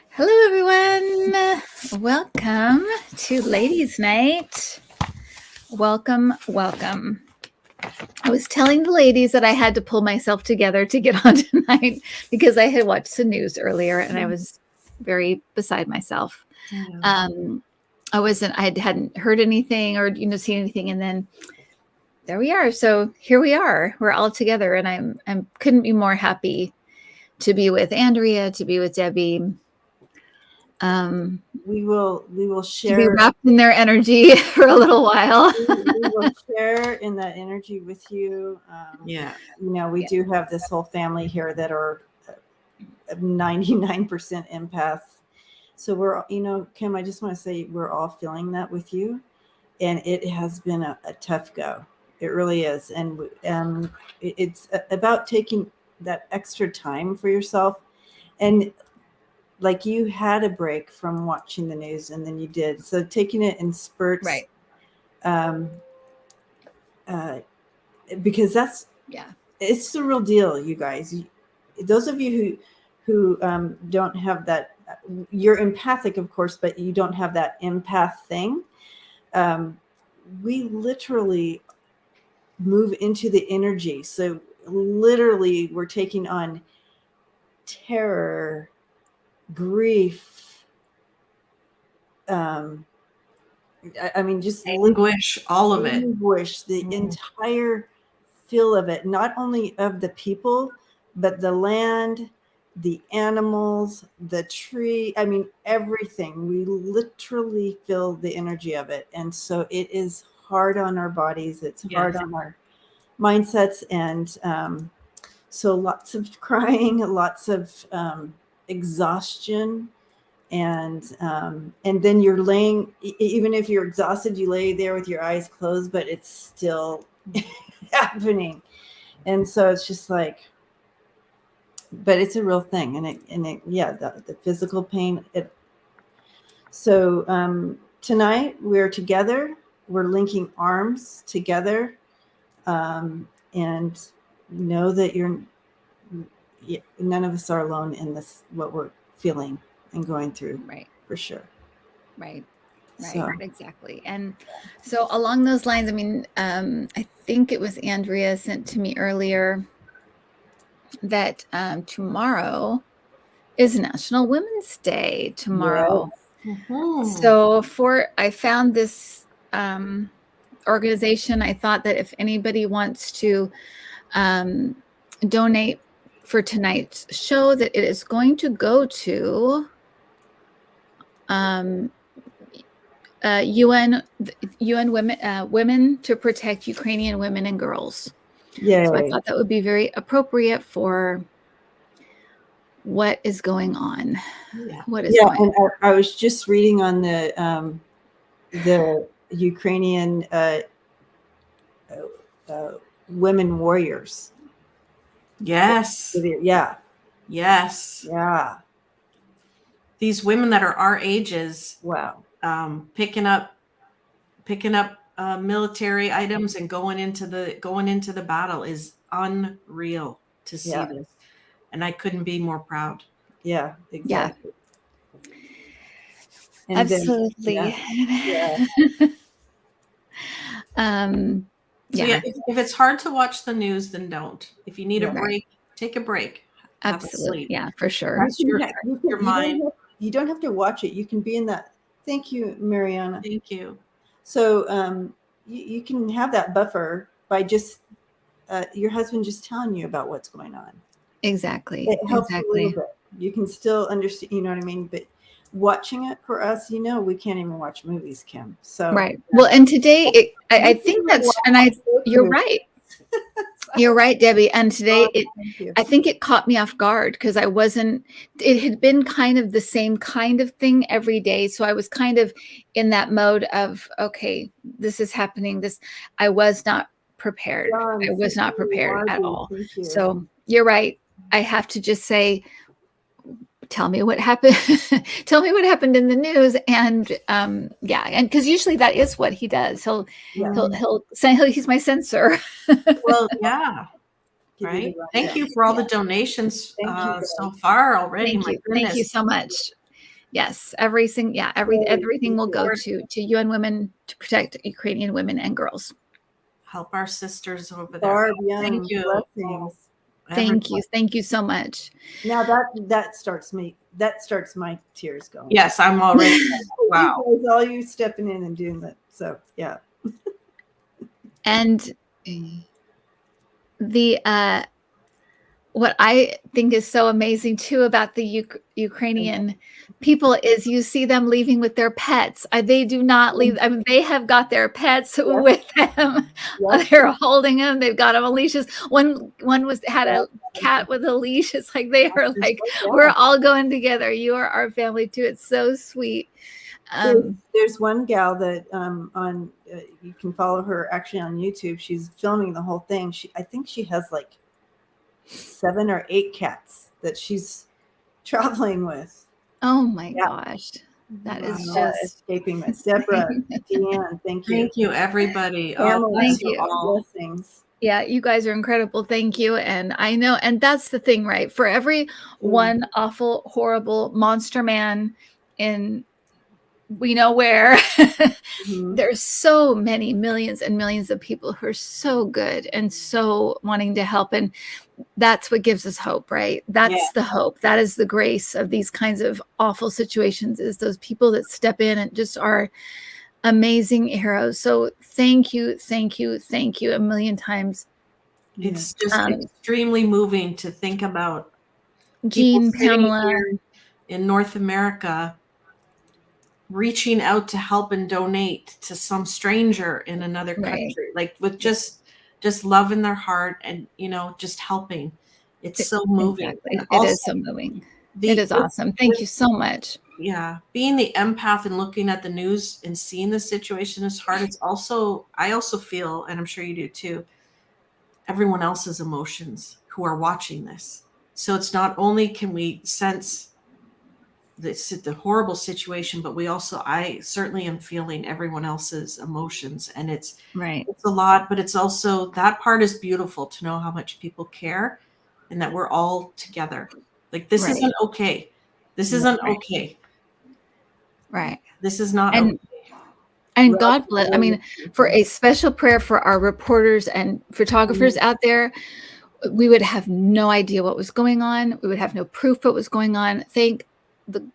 Hello, everyone. Welcome to Ladies' Night. Welcome, welcome. I was telling the ladies that I had to pull myself together to get on tonight because I had watched the news earlier and I was very beside myself. I hadn't heard anything or seen anything, and then there we are. So here we are. We're all together, and I couldn't be more happy to be with Andrea, to be with Debbie. We will share, to be wrapped in their energy for a little while. we will share in that energy with you. We do have this whole family here that are 99% empath. So we're, Kim, I just want to say we're all feeling that with you, and it has been a tough go. It really is, and it's about taking that extra time for yourself, and like you had a break from watching the news and then you did. So taking it in spurts. Right. Because it's the real deal, you guys. Those of you who don't have that, you're empathic, of course, but you don't have that empath thing. We literally move into the energy. So literally we're taking on terror, grief, just anguish, all of it. Anguish, the entire feel of it, not only of the people, but the land, the animals, the tree. Everything. We literally feel the energy of it. And so it is hard on our bodies. It's hard on our mindsets. And so lots of crying, lots of exhaustion, and then you're laying, even if you're exhausted, you lay there with your eyes closed, but it's still happening. And so it's just like, but it's a real thing. And the physical pain. So tonight we're together, we're linking arms together, and know that none of us are alone in this, what we're feeling and going through. Right. For sure. Right. Exactly. And so along those lines, I think it was Andrea sent to me earlier that tomorrow is National Women's Day tomorrow. Yes. Mm-hmm. So I found this organization. I thought that if anybody wants to donate for tonight's show, that it is going to go to UN Women to Protect Ukrainian Women and Girls. Yeah. So I thought that would be very appropriate for what is going on. Yeah. What is going on? I was just reading on the Ukrainian women warriors. Yes. Yeah. Yes. Yeah. These women that are our ages. Wow. Picking up military items and going into the battle is unreal to see this. And I couldn't be more proud. Yeah, exactly. Yeah. Absolutely. If it's hard to watch the news, then don't. If you need a break, take a break. Absolutely. Yeah, for sure. That's your mind. You don't have to watch it. You can be in that. Thank you, Mariana. Thank you. So you can have that buffer by just your husband just telling you about what's going on. Exactly. It helps a little bit. You can still understand, you know what I mean? But watching it for us, we can't even watch movies, Kim. So right. Well, and today I think you're right. You're right, Debbie. And today I think it caught me off guard because it had been kind of the same kind of thing every day. So I was kind of in that mode of, okay, this is happening. I was not prepared. I was not prepared at all. So you're right. I have to just say, tell me what happened. Tell me what happened in the news. And and because usually that is what he does. He'll say he's my censor. Well, yeah. Right. Thank you for all the donations so far already. Thank you. Thank you so much. Yes, everything will go to UN Women to protect Ukrainian women and girls. Help our sisters over there. Thank you. Blessings. Thank you so much. Now that starts my tears going. Yes, I'm already. Wow. All you stepping in and doing that. So yeah. And the what I think is so amazing too about the Ukrainian people is you see them leaving with their pets. They do not leave. I mean, they have got their pets with them. They're holding them. They've got them on leashes. One had a cat with a leash. It's like they are like, we're all going together. You are our family too. It's so sweet. There's one gal that on you can follow her actually on YouTube. She's filming the whole thing. I think she has like 7 or 8 cats that she's traveling with. Oh my gosh. That is just escaping my Deborah, Deanne, thank you. Thank you, everybody. Thank you. All blessings. Yeah, you guys are incredible. Thank you. And I know, and that's the thing, right? For every one awful, horrible monster man in we know where, there's so many millions and millions of people who are so good and so wanting to help. And that's what gives us hope, right? That's the hope. That is the grace of these kinds of awful situations, is those people that step in and just are amazing heroes. So thank you a million times. It's just extremely moving to think about Jean, Pamela in North America reaching out to help and donate to some stranger in another country, like with just love in their heart and, just helping. It's so moving. Exactly. It is so moving. It is awesome. Thank you so much. Yeah. Being the empath and looking at the news and seeing the situation is hard. I also feel, and I'm sure you do too, everyone else's emotions who are watching this. So it's not only can we sense the horrible situation, but I certainly am feeling everyone else's emotions, and it's a lot, but it's also, that part is beautiful to know how much people care and that we're all together. Like this isn't okay. This isn't okay. Right. This is not okay. And God bless. I mean, for a special prayer for our reporters and photographers out there, we would have no idea what was going on. We would have no proof what was going on. Thank the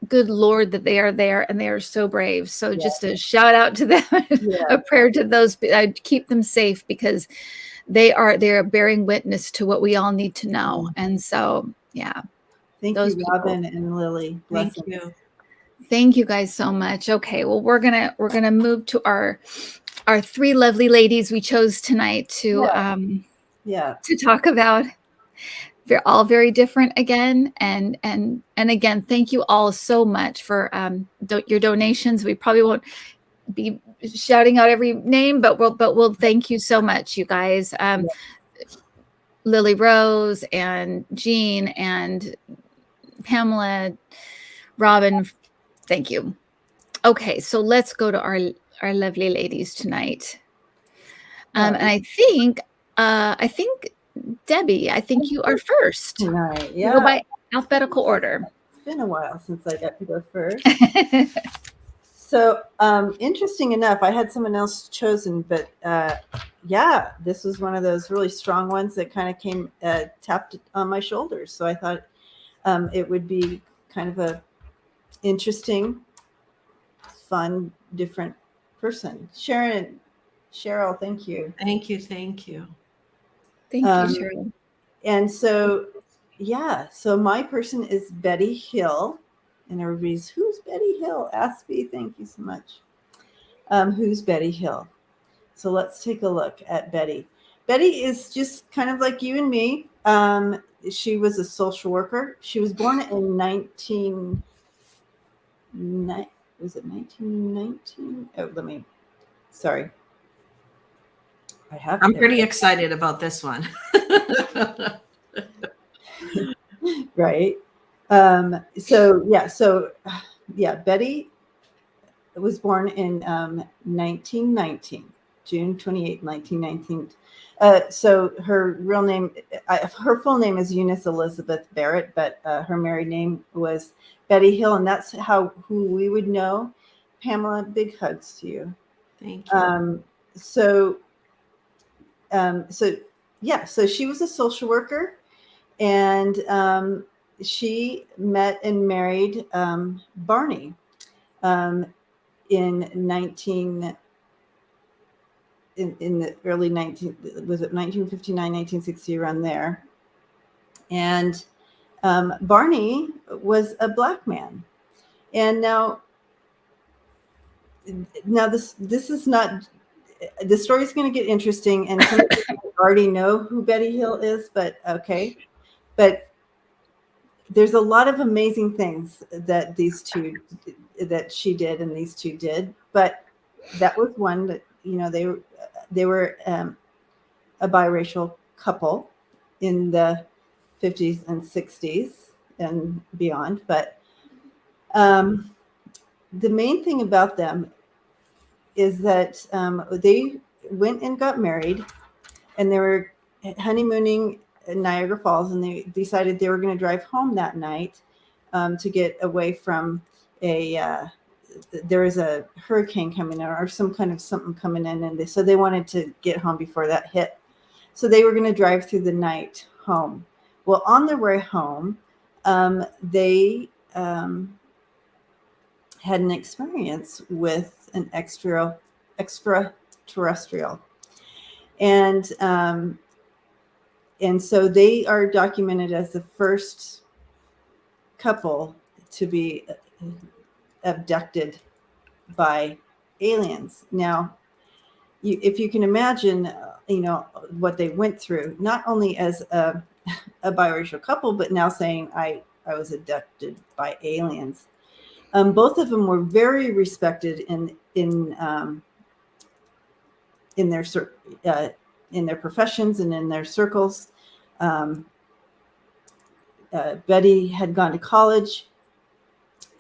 good Lord that they are there and they are so brave. So just a shout out to them, a prayer to those. I'd keep them safe because they are bearing witness to what we all need to know. And so, Thank you, Robin and Lily. Thank you. Thank you guys so much. Okay, well, we're gonna move to our 3 lovely ladies we chose tonight to talk about. They're all very different again, and again, thank you all so much for your donations. We probably won't be shouting out every name, but we'll thank you so much, you guys. Lily Rose and Jean and Pamela, Robin, thank you. Okay, so let's go to our lovely ladies tonight. And I think Debbie, I think you are first. Tonight, We'll go by alphabetical order. It's been a while since I got to go first. So interesting enough, I had someone else chosen, but this was one of those really strong ones that kind of came tapped on my shoulders. So I thought it would be kind of a interesting, fun, different person. Cheryl, thank you. Thank you. Thank you, Cheryl. And so, so my person is Betty Hill. And everybody's, who's Betty Hill? Ask me. Thank you so much. Who's Betty Hill? So let's take a look at Betty. Betty is just kind of like you and me. She was a social worker. She was born in 1919? Oh, sorry. I'm pretty excited about this one. Right. Betty was born in 1919. June 28, 1919. So her real name, her full name is Eunice Elizabeth Barrett, but her married name was Betty Hill, and that's who we would know. Pamela, big hugs to you. Thank you. So she was a social worker, and she met and married Barney in the early 1959, 1960, around there. And Barney was a black man. And now this is not, the story is going to get interesting, and some of you already know who Betty Hill is, but okay. But there's a lot of amazing things that she did and these two did, but that was one that, they were a biracial couple in the 50s and 60s and beyond. But the main thing about them is that they went and got married, and they were honeymooning in Niagara Falls, and they decided they were going to drive home that night to get away from there was a hurricane coming in, or some kind of something coming in, and so they wanted to get home before that hit. So they were going to drive through the night home. Well, on their way home, they had an experience with an extraterrestrial. And so they are documented as the first couple to be abducted by aliens. Now, if you can imagine, what they went through, not only as a biracial couple, but now saying, I was abducted by aliens. Both of them were very respected in their professions and in their circles. Betty had gone to college.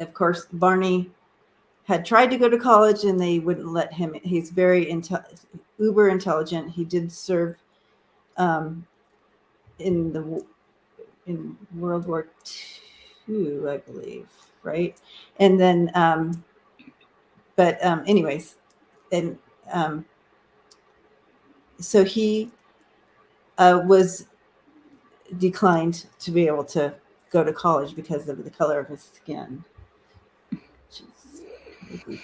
Of course, Barney had tried to go to college, and they wouldn't let him. He's very uber intelligent. He did serve in World War II, I believe, right? And then, anyways, and so he was declined to be able to go to college because of the color of his skin.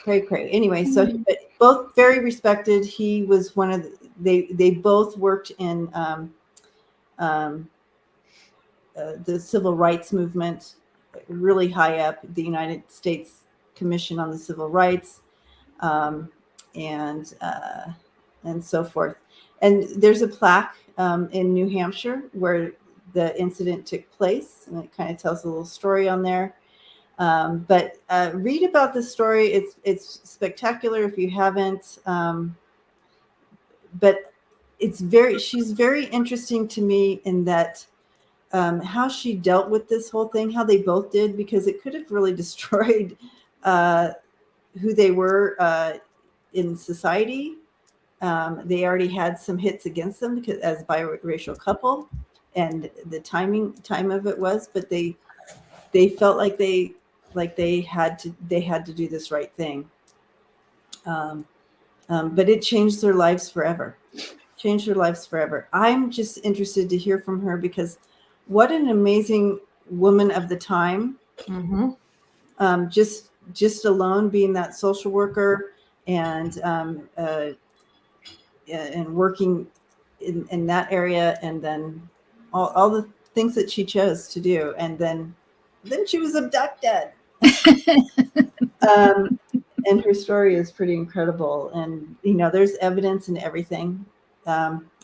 Cray. Anyway, so both very respected. He was one of they both worked in the civil rights movement, really high up, the United States Commission on the Civil Rights, and so forth. And there's a plaque in New Hampshire where the incident took place, and it kind of tells a little story on there. But read about the story. It's spectacular if you haven't. But she's very interesting to me in that how she dealt with this whole thing, how they both did, because it could have really destroyed who they were in society. They already had some hits against them because as a biracial couple, and the time of it was, but they felt like they had to do this right thing. But it changed their lives forever. I'm just interested to hear from her, because what an amazing woman of the time. Mm-hmm. Just alone being that social worker and working in that area, and then all the things that she chose to do, and then she was abducted. And her story is pretty incredible, and there's evidence and everything.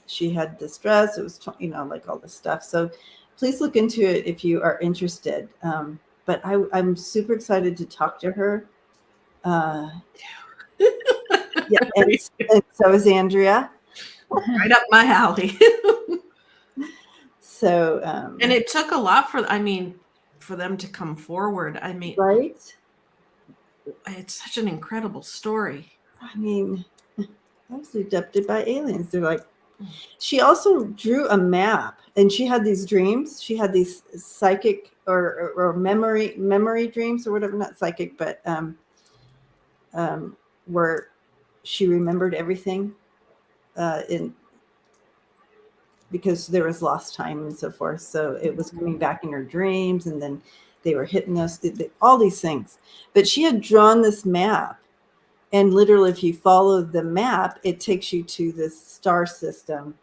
She had this dress, it was like all this stuff, so please look into it if you are interested. But I'm super excited to talk to her. Yeah, and so is Andrea. Right up my alley. So and it took a lot for them to come forward. Right? It's such an incredible story. I mean, I was abducted by aliens. They're like, she also drew a map, and she had these dreams. She had these psychic or memory dreams or whatever, not psychic, but where she remembered everything in because there was lost time and so forth. So it was coming back in her dreams, and then they were hitting us, all these things. But she had drawn this map, and literally, if you follow the map, it takes you to this star system.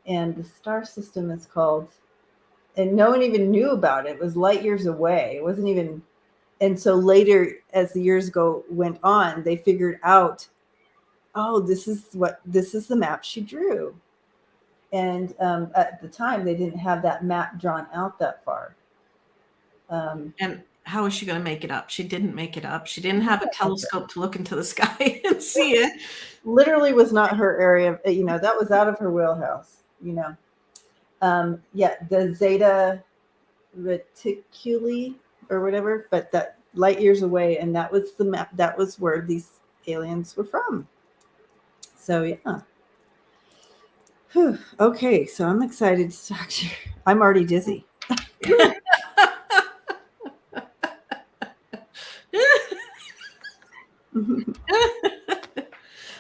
And the star system is called, and no one even knew about it. It was light years away. It wasn't even, and so later, as the years went on, they figured out, oh, this is the map she drew. And at the time, they didn't have that map drawn out that far. And how is she going to make it up? She didn't make it up. She didn't have a telescope to look into the sky and see it. Literally was not her area. That was out of her wheelhouse. The Zeta Reticuli or whatever, but that light years away, and that was the map. That was where these aliens were from. So yeah. Whew. Okay, so I'm excited to talk to you. I'm already dizzy.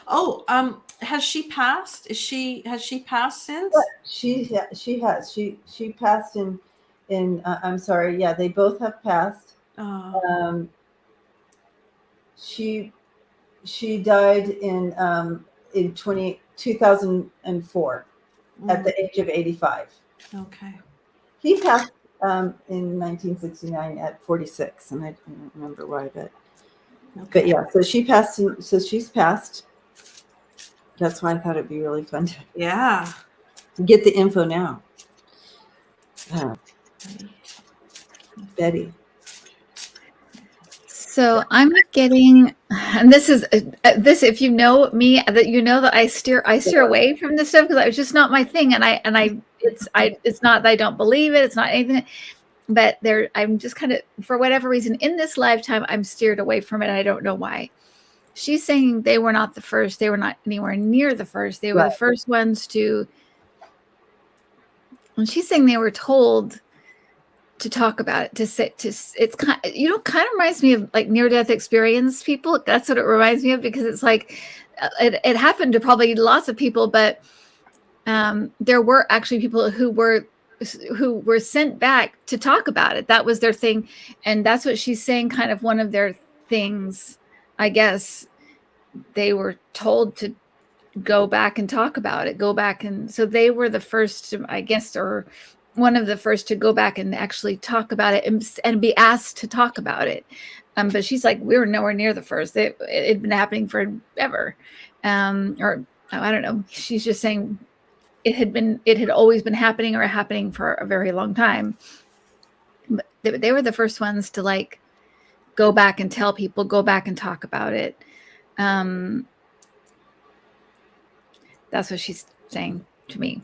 Oh, has she passed? Has she passed since? She has. She passed in I'm sorry. Yeah, they both have passed. Oh. She died in 2004 at the age of 85. Okay. He passed in 1969 at 46, and I don't remember why, but yeah. So she passed. So she's passed. That's why I thought it'd be really fun to get the info now. Betty. So I'm getting, and this is this. If you know me, that you know that I steer away from this stuff because it's just not my thing, it's not that I don't believe it. It's not anything, but I'm just kind of, for whatever reason, in this lifetime, I'm steered away from it. I don't know why. She's saying they were not the first. They were not anywhere near the first. They were the first ones to. And she's saying they were told to talk about it, it's kind of reminds me of like near-death experience people. That's what it reminds me of, because it's like it happened to probably lots of people, but there were actually people who were sent back to talk about it. That was their thing, and that's what she's saying. Kind of one of their things, I guess. They were told to go back and talk about it. Go back, and so they were the first, I guess, or one of the first to go back and actually talk about it and be asked to talk about it. But she's like, we were nowhere near the first. It had been happening forever. Or I don't know. She's just saying it had always been happening, or happening for a very long time. But they were the first ones to like go back and tell people, go back and talk about it. That's what she's saying to me.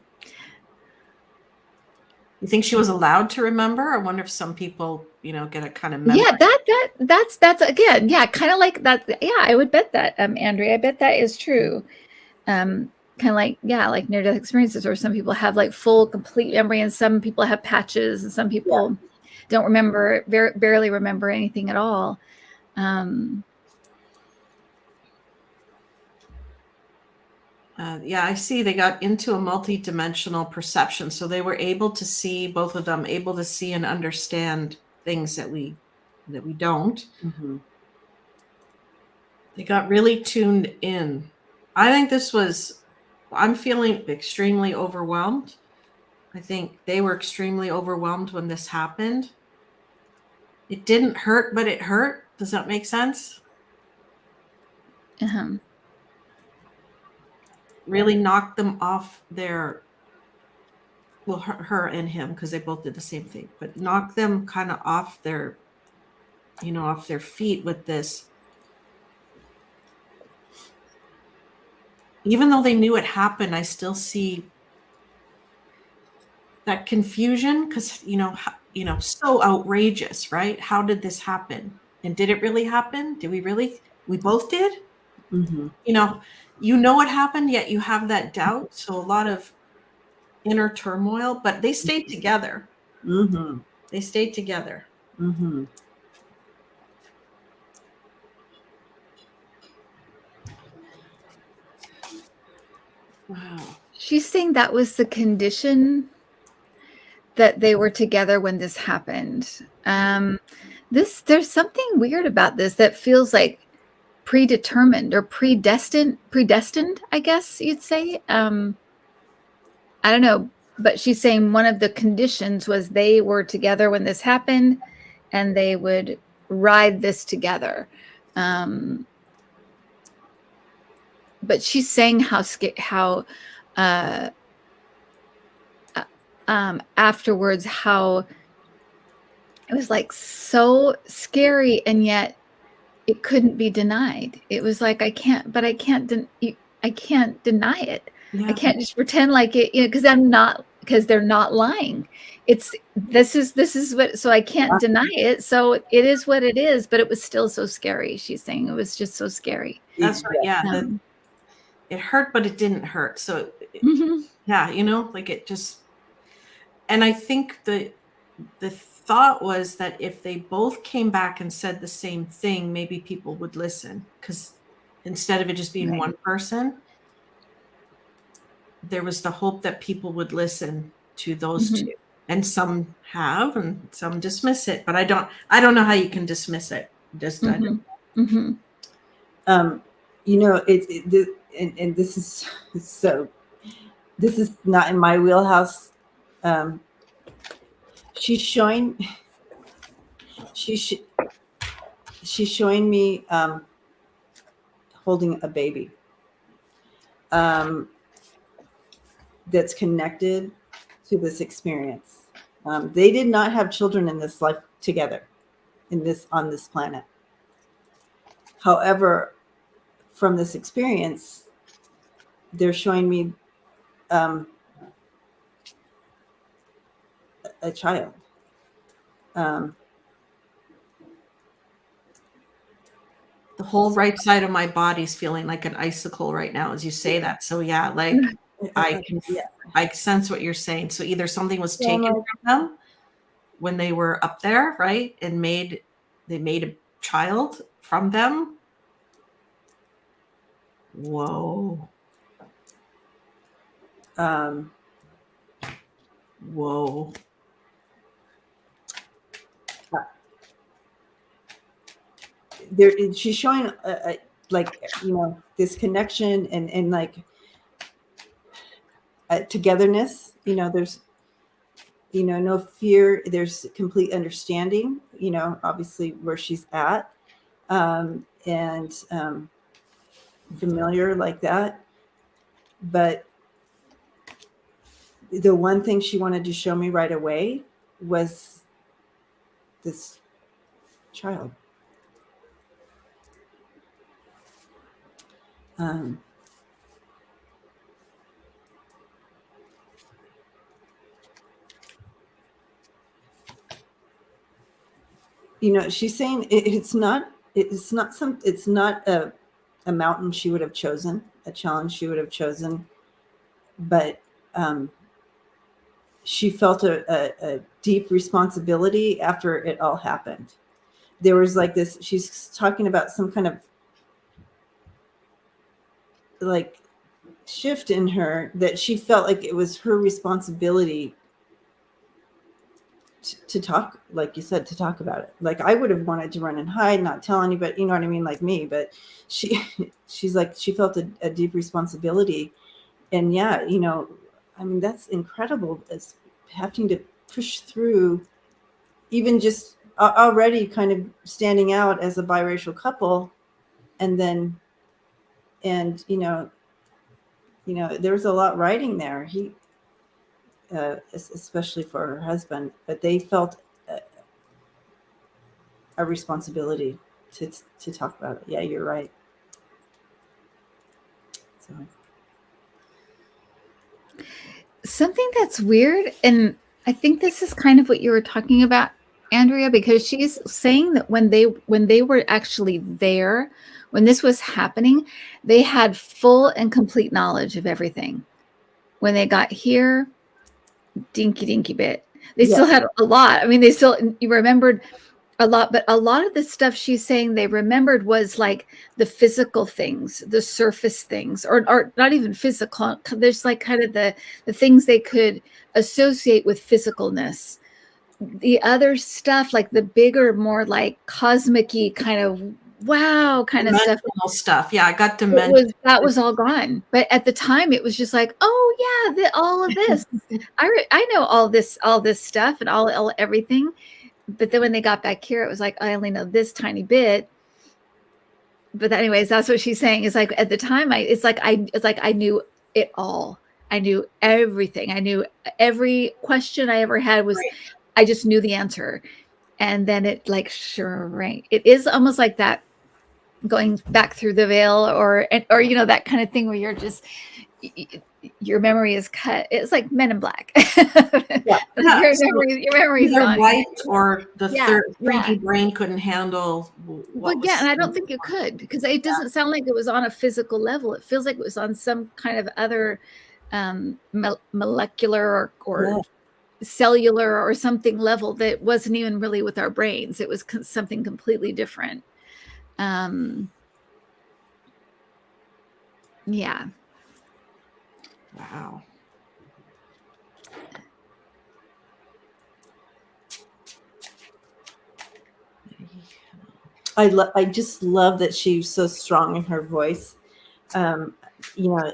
You think she was allowed to remember? I wonder if some people, get a kind of memory. Yeah, that's again, yeah, kind of like that. Yeah, I would bet that, Andrea, I bet that is true. Kind of like, yeah, like near-death experiences, or some people have like full, complete memory, and some people have patches, and some people don't remember, barely remember anything at all. I see they got into a multi-dimensional perception. So they were able to see, both of them, able to see and understand things that we don't. Mm-hmm. They got really tuned in. I think I'm feeling extremely overwhelmed. I think they were extremely overwhelmed when this happened. It didn't hurt, but it hurt. Does that make sense? Uh-huh. Really knocked them off their, well, her and him, because they both did the same thing, but knocked them kind of off their, off their feet with this. Even though they knew it happened, I still see that confusion, because, so outrageous, right? How did this happen? And did it really happen? We both did? Mm-hmm. You know what happened, yet you have that doubt. So a lot of inner turmoil, but they stayed together. Mm-hmm. They stayed together. Mm-hmm. Wow. She's saying that was the condition that they were together when this happened. There's something weird about this that feels like predetermined or predestined, I guess you'd say. I don't know, but she's saying one of the conditions was they were together when this happened and they would ride this together. But she's saying how afterwards, how it was like so scary, and yet it couldn't be denied. It was like, I can't deny it. Yeah. I can't just pretend like it, because they're not lying. This is what, so I can't deny it. So it is what it is, but it was still so scary. She's saying it was just so scary. That's right. Yeah. It hurt, but it didn't hurt. So yeah, like it just, and I think the thought was that if they both came back and said the same thing, maybe people would listen, because instead of it just being Right. one person, there was the hope that people would listen to those two. And some have, and some dismiss it, but I don't know how you can dismiss it. Just I don't. And this is so. This is not in my wheelhouse. She's showing me holding a baby that's connected to this experience. They did not have children in this life together, on this planet. However, from this experience, they're showing me a child. The whole right side of my body's feeling like an icicle right now as you say that. So yeah, like I sense what you're saying. So either something was taken from them when they were up there, right? And they made a child from them. Whoa. Whoa. She's showing this connection and like togetherness. There's no fear. There's complete understanding. Obviously where she's at, and familiar like that. But the one thing she wanted to show me right away was this child. She's saying it's not a mountain she would have chosen, a challenge she would have chosen, but she felt a deep responsibility after it all happened. There was like this, she's talking about some kind of like shift in her, that she felt like it was her responsibility to talk, like you said, to talk about it. Like I would have wanted to run and hide, not tell anybody, you know what I mean, like me, but she's like, she felt a deep responsibility. And yeah, I mean, that's incredible, as having to push through, even just already kind of standing out as a biracial couple. And then, and there was a lot riding there. He, especially for her husband, but they felt a responsibility to talk about it. Yeah, you're right. So Something that's weird, and I think this is kind of what you were talking about Andrea, because she's saying that when they were actually there, when this was happening, they had full and complete knowledge of everything. When they got here, dinky bit. They still had a lot. I mean, you remembered a lot, but a lot of the stuff she's saying they remembered was like the physical things, the surface things, or not even physical. There's like kind of the things they could associate with physicalness. The other stuff, like the bigger, more like cosmic-y kind of wow kind of stuff. Yeah, I got dimension. That was all gone. But at the time, it was just like, oh yeah, all of this. I know all this stuff and all everything. But then when they got back here, it was like, I only know this tiny bit. But anyways, that's what she's saying. Is like at the time, it's like I knew it all. I knew everything. I knew every question I ever had was, right. I just knew the answer. And then it like shrank. It is almost like that going back through the veil or you know, that kind of thing where you're just, your memory is cut. It's like Men in Black. Your memory is gone. Right, or the 3D brain couldn't handle what was, and I don't think it could, because it doesn't sound like it was on a physical level. It feels like it was on some kind of other molecular or cellular or something level that wasn't even really with our brains. It was something completely different. Yeah. Wow. I just love that she's so strong in her voice. You know,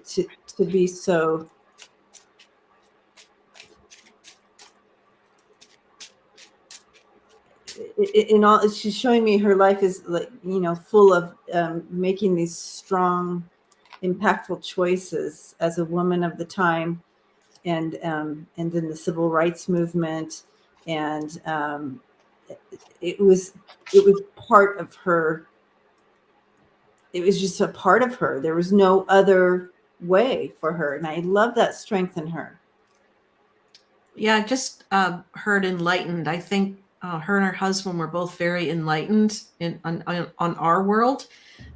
to be so. In all, she's showing me her life is like, you know, full of making these strong, impactful choices as a woman of the time, and then the civil rights movement, and it was part of her. It was just a part of her. There was no other way for her, and I love that strength in her. Yeah, I just heard enlightened. I think her and her husband were both very enlightened on our world,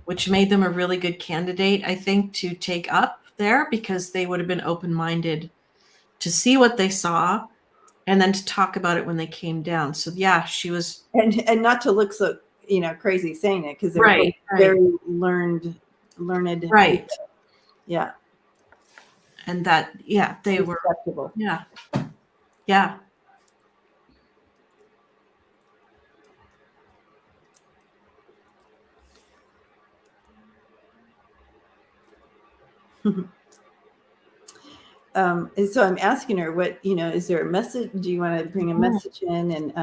which made them a really good candidate, I think, to take up there, because they would have been open-minded to see what they saw and then to talk about it when they came down. So yeah, she was, and not to look so, you know, crazy saying it, because they're very learned right people. Yeah, and that they were yeah. And so I'm asking her, what, you know, is there a message? Do you want to bring a message in?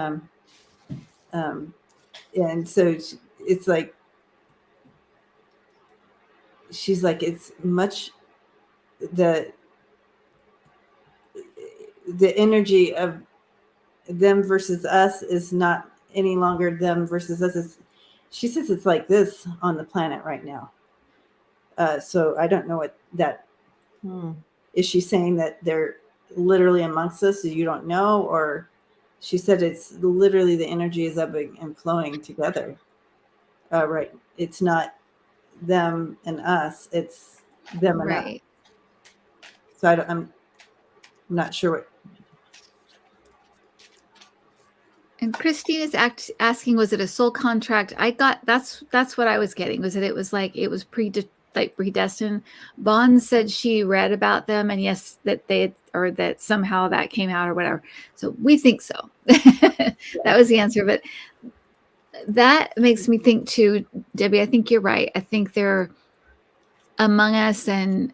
And so it's like, she's like, it's much, the energy of them versus us is not any longer them versus us. She says it's like this on the planet right now. So I don't know what that is. She saying that they're literally amongst us, so you don't know, or she said it's literally the energy is ebbing and flowing together. Right. It's not them and us, it's them and us. So I'm not sure what. And Christine is asking, was it a soul contract? I got, that's what I was getting, was that it was like, it was predestined. Bond said she read about them, and yes, that that somehow that came out or whatever. So we think so. That was the answer. But that makes me think too, Debbie, I think you're right. I think they're among us and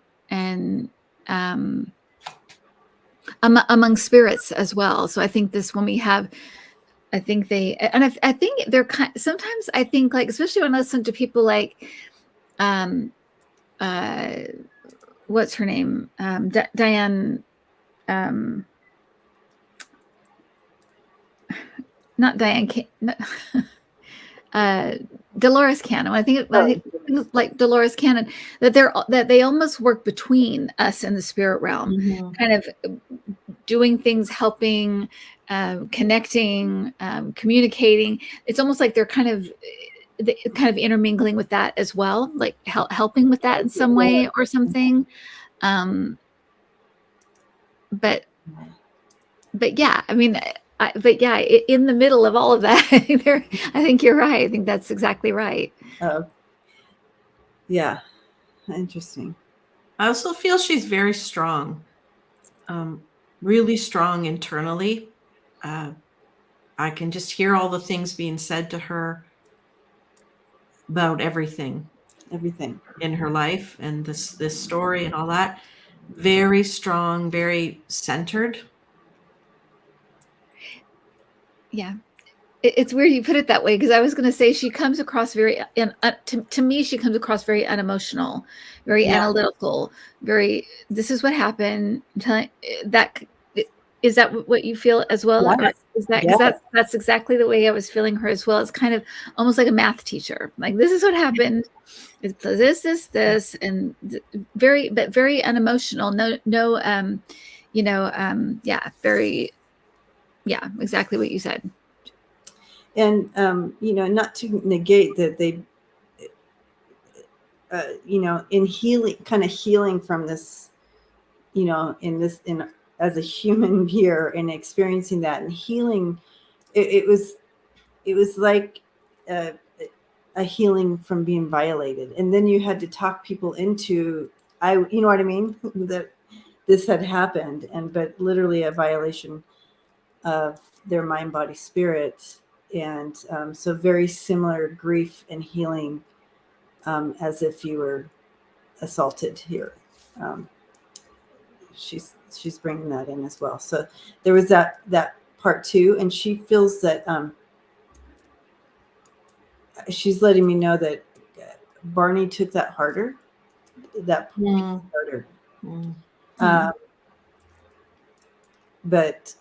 among spirits as well. So I think this, when we have, I think they, and I think they're kind, sometimes I think, like, especially when I listen to people like, what's her name? Diane, not Diane, Dolores Cannon. I think like Dolores Cannon, that they almost work between us and the spirit realm, kind of doing things, helping, connecting, communicating. It's almost like they're kind of intermingling with that as well, like helping with that in some way or something. But yeah, I mean, in the middle of all of that, I think you're right. I think that's exactly right. Yeah, interesting. I also feel she's very strong, really strong internally. I can just hear all the things being said to her about everything in her life and this story and all that. Very strong, very centered. Yeah. It's weird you put it that way, because I was going to say she comes across very, to me, she comes across very unemotional, very analytical, very, this is what happened. That is that what you feel as well? Yes. Or is that, because that's exactly the way I was feeling her as well. It's kind of almost like a math teacher. Like, this is what happened. It's this, and very unemotional. Very, exactly what you said. And not to negate that they in healing from this, as a human here, and experiencing that and healing, it was like a healing from being violated, and then you had to talk people into, you know what I mean, that this had happened, but literally a violation of their mind, body, spirit. And so very similar grief and healing, as if you were assaulted here. She's bringing that in as well. So there was that part too, and she feels that she's letting me know that Barney took that harder. Harder. But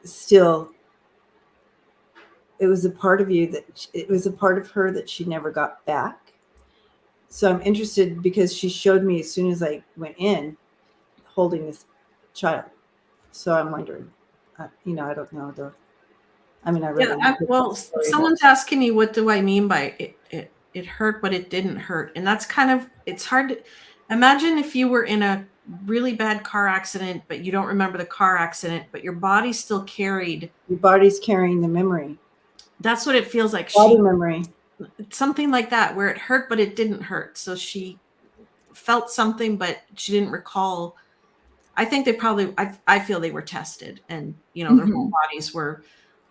still, it was a part of you it was a part of her that she never got back. So I'm interested, because she showed me as soon as I went in holding this child. So I'm wondering, I don't know though. I mean, I really. Well, someone's asking me, what do I mean by it hurt, but it didn't hurt. And that's it's hard to imagine if you were in a really bad car accident, but you don't remember the car accident, but your body still carried. Your body's carrying the memory. That's what it feels like. Memory. Something like that, where it hurt, but it didn't hurt. So she felt something, but she didn't recall. I think they probably, I feel they were tested, and, their whole bodies were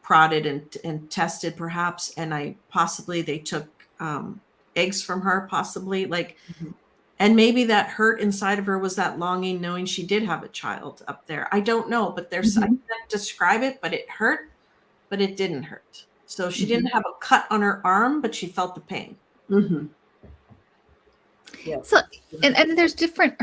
prodded and tested perhaps. And they took eggs from her, possibly, and maybe that hurt inside of her was that longing, knowing she did have a child up there. I don't know, but I can't describe it, but it hurt, but it didn't hurt. So she didn't have a cut on her arm, but she felt the pain. Yeah. So, and there's different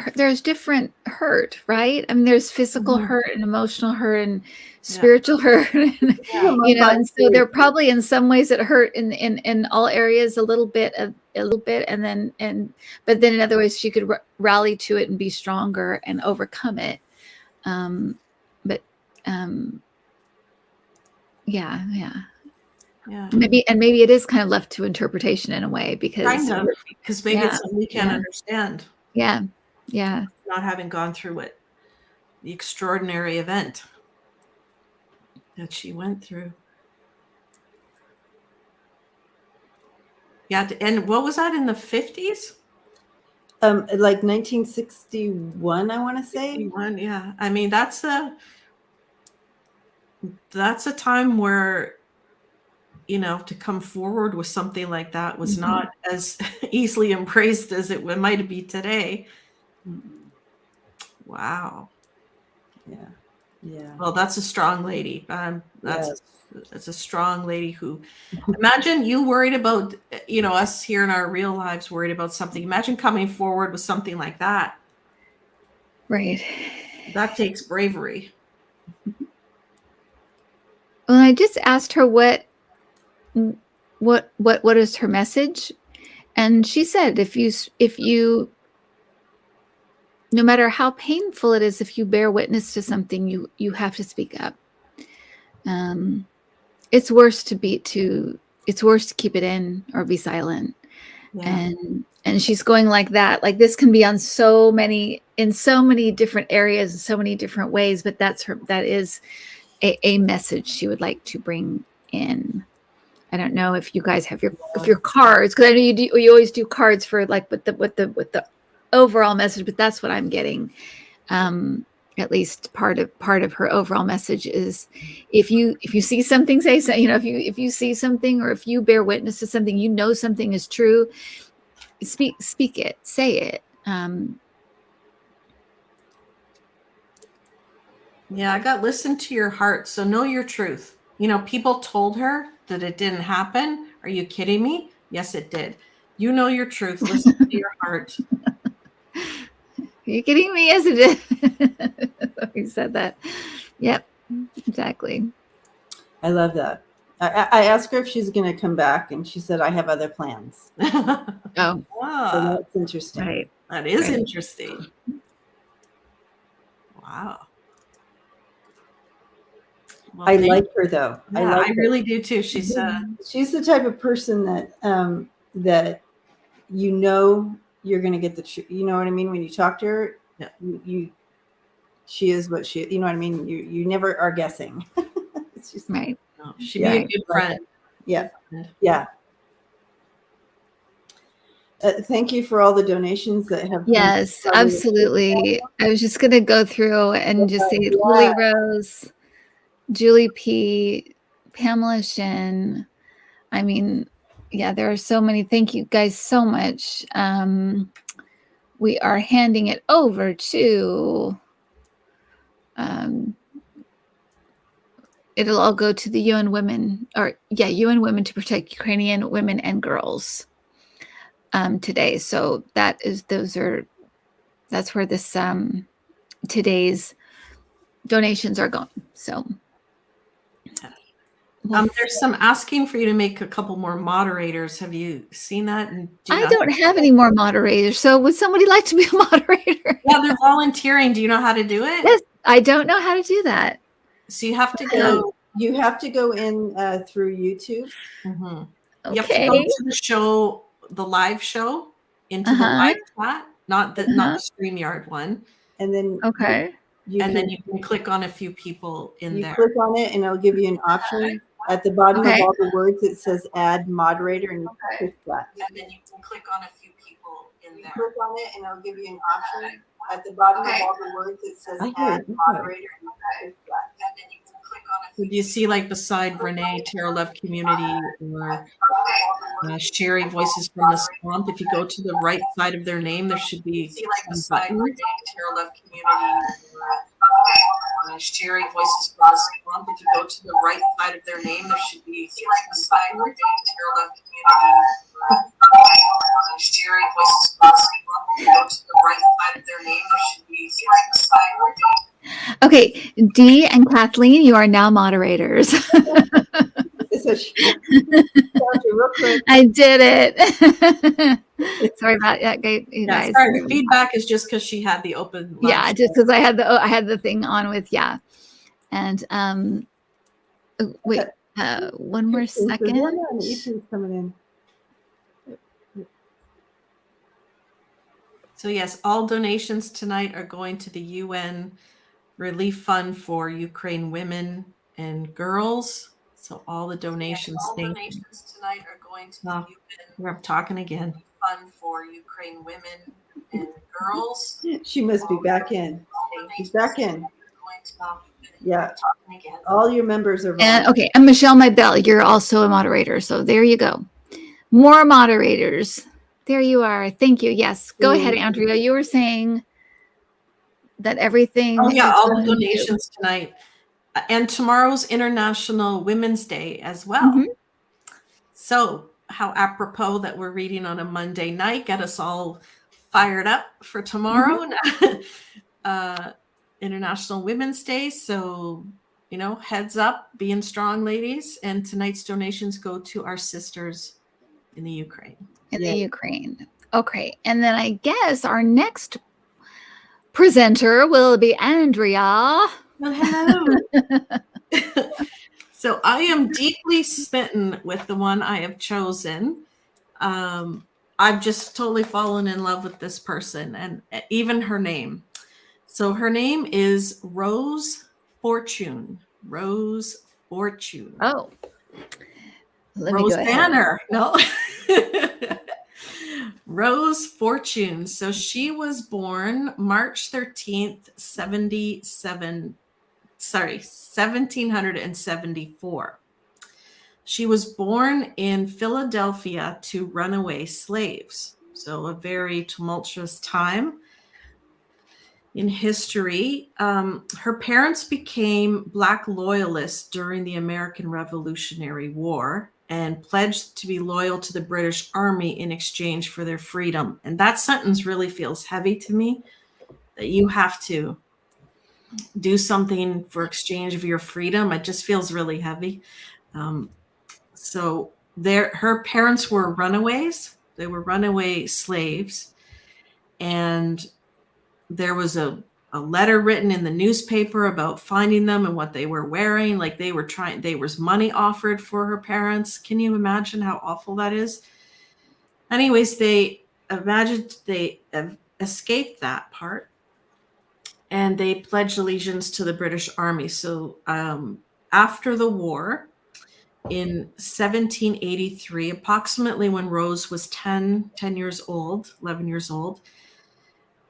hurt, right? I mean, there's physical hurt and emotional hurt and spiritual hurt, and, and so they're probably, in some ways, it hurt in all areas a little bit, and then but then in other ways she could rally to it and be stronger and overcome it. Maybe it is kind of left to interpretation in a way, because maybe it's something we can't understand. Not having gone through the extraordinary event that she went through. And what was that, in the 50s? Like 1961, I want to say. 61, yeah. I mean, that's a time where, to come forward with something like that was not as easily embraced as it might be today. Wow. Yeah. Well, that's a strong lady. That's a strong lady who, imagine you worried about, us here in our real lives worried about something. Imagine coming forward with something like that. Right. That takes bravery. Well, I just asked her what is her message, and she said, if you no matter how painful it is, if you bear witness to something, you have to speak up. It's worse to keep it in or be silent. Yeah. And she's going like that. Like this can be in so many different areas, in so many different ways, but that is a message she would like to bring in. I don't know if you guys have your cards, because I know you always do cards for like with the overall message, but that's what I'm getting. At least part of her overall message is if you see something, say so, if you see something, or if you bear witness to something, something is true, speak it, say it. Yeah, I got listen to your heart. So know your truth. People told her that it didn't happen. Are you kidding me? Yes, it did. You know your truth. Listen to your heart. Are you kidding me? Yes, it did. He said that. Yep, exactly. I love that. I asked her if she's going to come back, and she said, I have other plans. Oh, So that's interesting. right. That is Right. interesting. Wow. Well, I like her, though. Yeah, I really do too. She's the type of person that that you're going to get the truth. You know what I mean? When you talk to her, Yeah. She is what she. You know what I mean? You never are guessing. It's just, right. No, she'd be a good friend. Yeah. Yeah. Thank you for all the donations that have. Yes, absolutely. I was just going to go through and just say Lily Rose, Julie P, Pamela Shin. I mean, yeah, there are so many. Thank you guys so much. We are handing it over to, it'll all go to the UN Women, UN Women to Protect Ukrainian Women and Girls today. So that's where this today's donations are going. So there's some asking for you to make a couple more moderators. Have you seen that? And I don't have any more moderators. So would somebody like to be a moderator? Yeah, they're volunteering. Do you know how to do it? Yes, I don't know how to do that. So you have to go. You have to go in through YouTube. Mm-hmm. Okay. You have to go to the show, the live show, into the live chat, not the StreamYard one. And then you can click on a few people in there. You click on it, and it'll give you an option at the bottom of all the words. It says "Add Moderator," and you click that. And then you can click on a few people in there. Click on it, and it'll give you an option at the bottom of all the words. It says "Add Moderator," and you click that. And then you can click on a few. Do you see, like, beside Renee, Terra Love Community, or Sherry, Voices from the Swamp? If you go to the right side of their name, there should be beside Renee, Terra Love Community, Sherry, Voices from the Swamp. If you go to the right side of their name, there should be beside Renee, Terra Love Community, Sherry, Voices from the Swamp. If you go to the right side of their name, there should be beside Renee. Okay, Dee and Kathleen, you are now moderators. I did it. Sorry about that, you guys. Sorry, the feedback is just because she had the open. Just because I had the thing on with and wait, one more second. So yes, all donations tonight are going to the UN Relief Fund for Ukraine women and girls. So all the donations. Donations tonight are going to the UN. We're talking again. Fund for Ukraine women and girls. She must be back in. She's back in. Yeah. All your members are. And Michelle Mybell, you're also a moderator. So there you go. More moderators. There you are. Thank you. Yes. Go ahead, Andrea. You were saying that everything. Oh yeah, all the donations tonight. And tomorrow's International Women's Day as well. Mm-hmm. So how apropos that we're reading on a Monday night. Get us all fired up for tomorrow. Mm-hmm. International Women's Day. So, heads up, being strong, ladies. And tonight's donations go to our sisters in the Ukraine. The Ukraine. Okay. And then I guess our next presenter will be Andrea. Well, hello. So I am deeply smitten with the one I have chosen. I've just totally fallen in love with this person and even her name. So her name is Rose Fortune. Rose Fortune. Oh, let me Rose go ahead. Banner. No. Rose Fortune. So she was born March 13th, 1774. She was born in Philadelphia to runaway slaves. So a very tumultuous time in history. Her parents became Black loyalists during the American Revolutionary War and pledged to be loyal to the British Army in exchange for their freedom. And that sentence really feels heavy to me, that you have to do something for exchange of your freedom. It just feels really heavy. So her parents were runaways. They were runaway slaves. And there was a letter written in the newspaper about finding them and what they were wearing. Like there was money offered for her parents. Can you imagine how awful that is? Anyways, they escaped that part and they pledged allegiance to the British Army. So after the war, in 1783, approximately when Rose was 11 years old,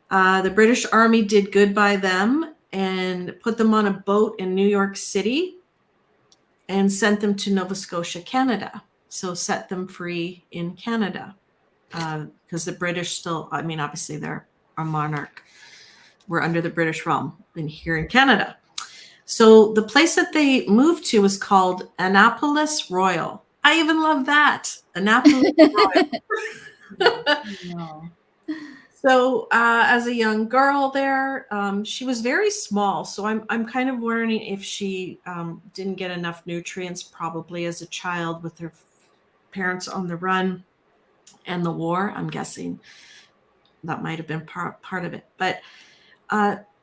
the British Army did good by them and put them on a boat in New York City and sent them to Nova Scotia, Canada. So set them free in Canada because the British still, I mean, obviously they're a monarch. We're under the British realm here in Canada. So the place that they moved to was called Annapolis Royal. I even love that. Annapolis Royal. No. So as a young girl there, she was very small. So I'm kind of wondering if she didn't get enough nutrients probably as a child with her parents on the run and the war. I'm guessing that might have been part of it. But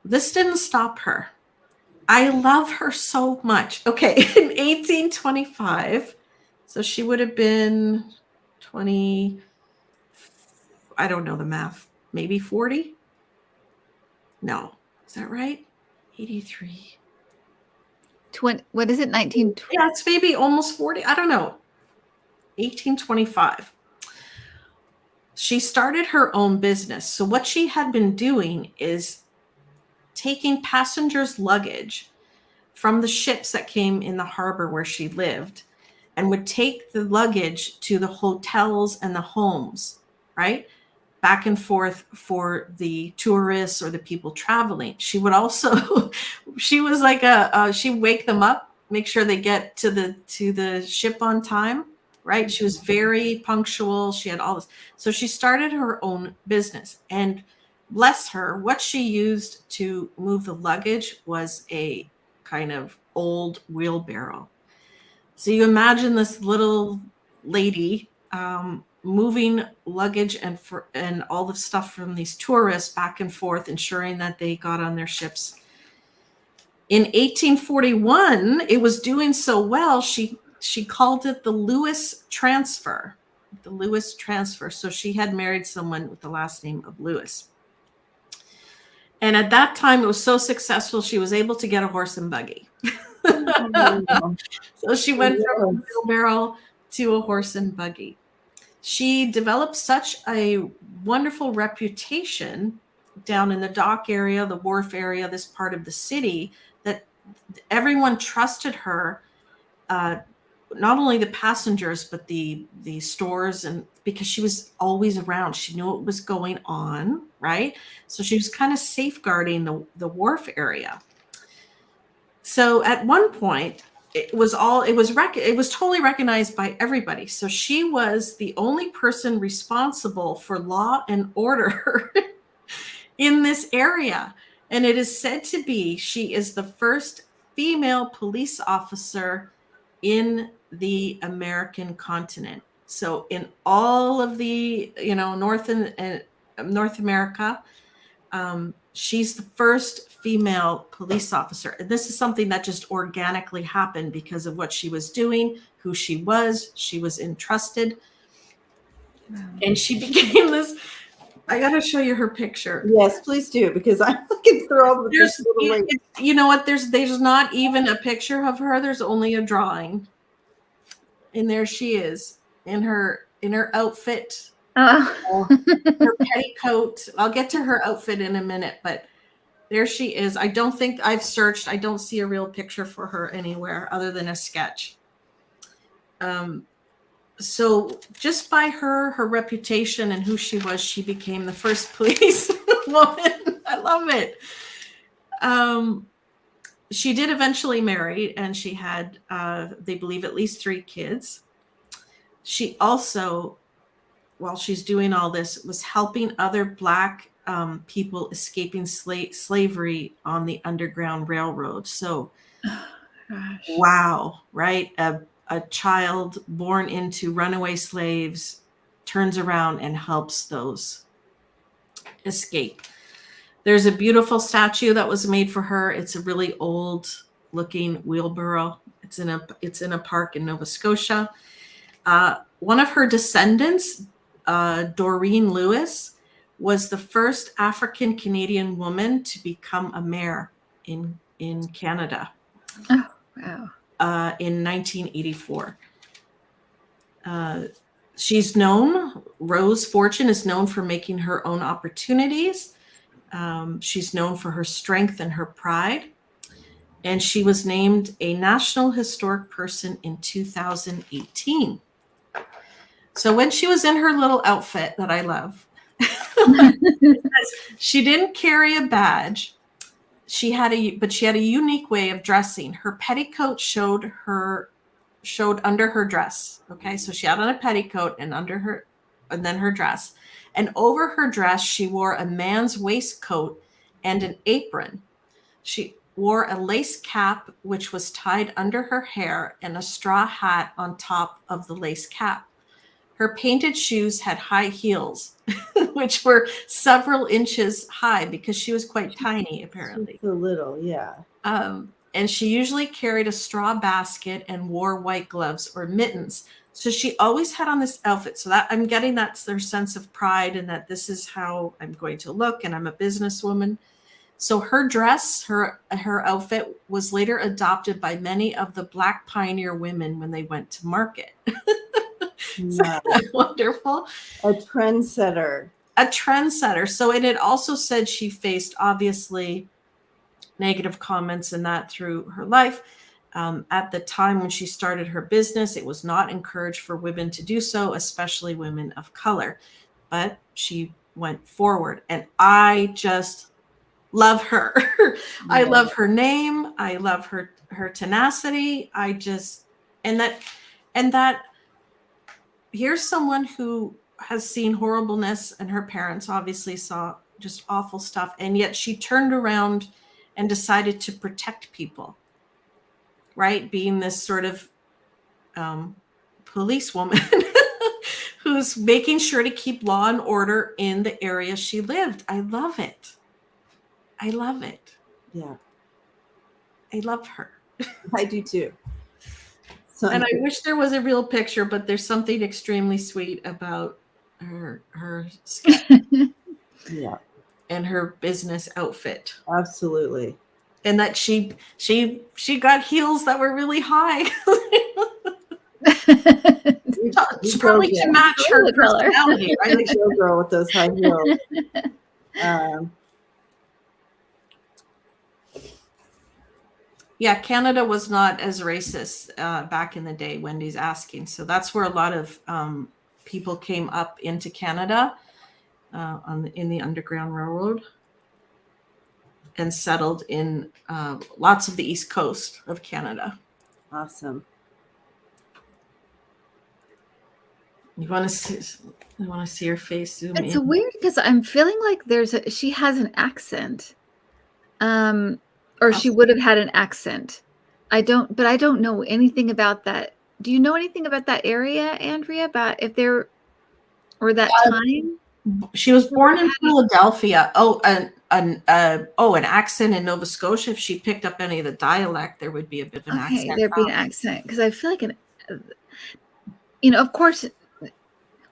this didn't stop her. I love her so much. Okay, in 1825, so she would have been 20, I don't know the math, maybe 40? No, is that right? 83. What is it? 19? Yeah, it's maybe almost 40. I don't know. 1825. She started her own business. So what she had been doing is taking passengers' luggage from the ships that came in the harbor where she lived and would take the luggage to the hotels and the homes, right? Back and forth for the tourists or the people traveling. She would also, she was like she'd wake them up, make sure they get to the ship on time, right? She was very punctual. She had all this. So she started her own business, and bless her, what she used to move the luggage was a kind of old wheelbarrow. So you imagine this little lady moving luggage and all the stuff from these tourists back and forth, ensuring that they got on their ships. In 1841, it was doing so well, she called it the Lewis transfer. The Lewis transfer. So she had married someone with the last name of Lewis. And at that time, it was so successful, she was able to get a horse and buggy. So she went from a wheelbarrow to a horse and buggy. She developed such a wonderful reputation down in the dock area, the wharf area, this part of the city, that everyone trusted her, not only the passengers, but the stores, and because she was always around. She knew what was going on, right? So she was kind of safeguarding the wharf area. So at one point, it was totally recognized by everybody. So she was the only person responsible for law and order in this area. And it is said to be she is the first female police officer in the American continent. So in all of the, North America, she's the first female police officer. And this is something that just organically happened because of what she was doing, who she was. She was entrusted. Wow. And she became this. I got to show you her picture. Yes, please do, because I'm looking through all of this. You know what? There's not even a picture of her. There's only a drawing. And there she is in her outfit. Oh. Her petticoat. I'll get to her outfit in a minute, but there she is. I don't think I've searched. I don't see a real picture for her anywhere other than a sketch. So just by her reputation and who she was, she became the first police woman. I love it. She did eventually marry, and she had, they believe, at least 3 kids. She also, while she's doing all this, was helping other Black people escaping slavery on the Underground Railroad. So, wow, right? A child born into runaway slaves turns around and helps those escape. There's a beautiful statue that was made for her. It's a really old looking wheelbarrow. It's in a park in Nova Scotia. One of her descendants, Doreen Lewis, was the first African Canadian woman to become a mayor in Canada. Oh, wow. In 1984. She's known, Rose Fortune is known for making her own opportunities. She's known for her strength and her pride. And she was named a National Historic Person in 2018. So when she was in her little outfit that I love, she didn't carry a badge. But she had a unique way of dressing. Her petticoat showed under her dress. Okay, so she had on a petticoat and then her dress. And over her dress, she wore a man's waistcoat and an apron. She wore a lace cap, which was tied under her hair, and a straw hat on top of the lace cap. Her painted shoes had high heels, which were several inches high because she was quite tiny, apparently. So little, yeah. And she usually carried a straw basket and wore white gloves or mittens. So she always had on this outfit. So that I'm getting that's their sense of pride and that this is how I'm going to look, and I'm a businesswoman. So her dress, her outfit was later adopted by many of the Black pioneer women when they went to market. Nice. Wonderful. A trendsetter. A trendsetter. So, and it also said she faced obviously negative comments and that through her life. At the time when she started her business, it was not encouraged for women to do so, especially women of color. But she went forward, and I just love her. Yeah. I love her name. I love her tenacity. And that here's someone who has seen horribleness, and her parents obviously saw just awful stuff. And yet she turned around and decided to protect people, right? Being this sort of policewoman who's making sure to keep law and order in the area she lived. I love it. I love it. Yeah. I love her. I do too. And I wish there was a real picture, but there's something extremely sweet about her yeah, and her business outfit. Absolutely. And that she got heels that were really high. It's probably to match her personality, right? Like a girl with those high heels. Yeah, Canada was not as racist back in the day, Wendy's asking. So that's where a lot of people came up into Canada in the Underground Railroad and settled in lots of the East Coast of Canada. Awesome. You want to see her face? Zoom it's in. Weird because I'm feeling like she has an accent. Or she would have had an accent. I don't know anything about that. Do you know anything about that area, Andrea, about if there or that time? She was born in Philadelphia. Oh, and an accent in Nova Scotia. If she picked up any of the dialect, there would be a bit of an accent. There'd be an accent, because I feel like of course,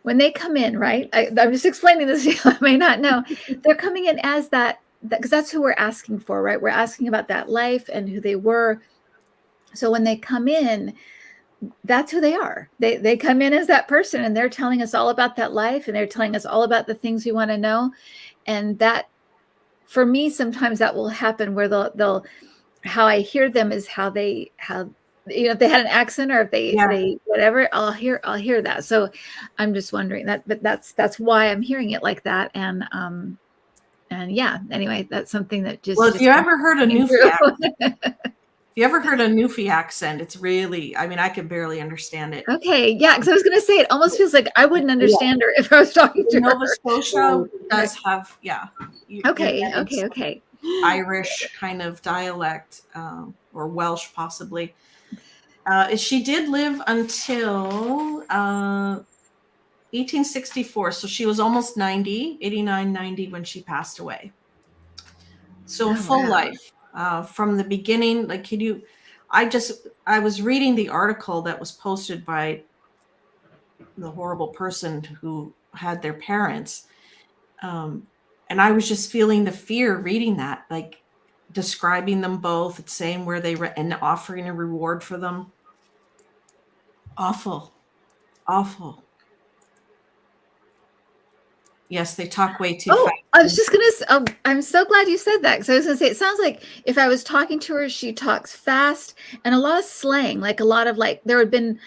when they come in, right? I'm just explaining this to you. I may not know. They're coming in as that, because that's who we're asking for, right? We're asking about that life and who they were. So when they come in, that's who they are. They come in as that person, and they're telling us all about that life, and they're telling us all about the things we want to know. And that, for me, sometimes that will happen where they'll how I hear them is how if they had an accent, or if they whatever, I'll hear that. So I'm just wondering that, but that's why I'm hearing it like that. And yeah, anyway, that's something that just. Well, if you ever heard a Newfie accent, if you ever heard a Newfie accent, it's really, I mean, I can barely understand it. Okay, yeah, because I was going to say, it almost feels like I wouldn't understand her if I was talking to her. Nova Scotia does have, Okay. Irish kind of dialect, or Welsh possibly. She did live until 1864, so she was almost 90, 89, 90 when she passed away. So full life. From the beginning, like, I was reading the article that was posted by the horrible person who had their parents. And I was just feeling the fear reading that, like describing them both, saying where they and offering a reward for them. Awful. Yes, they talk way too fast. I was just going to, I'm so glad you said that. Because I was going to say, it sounds like if I was talking to her, she talks fast and a lot of slang, like a lot of, like, there had been,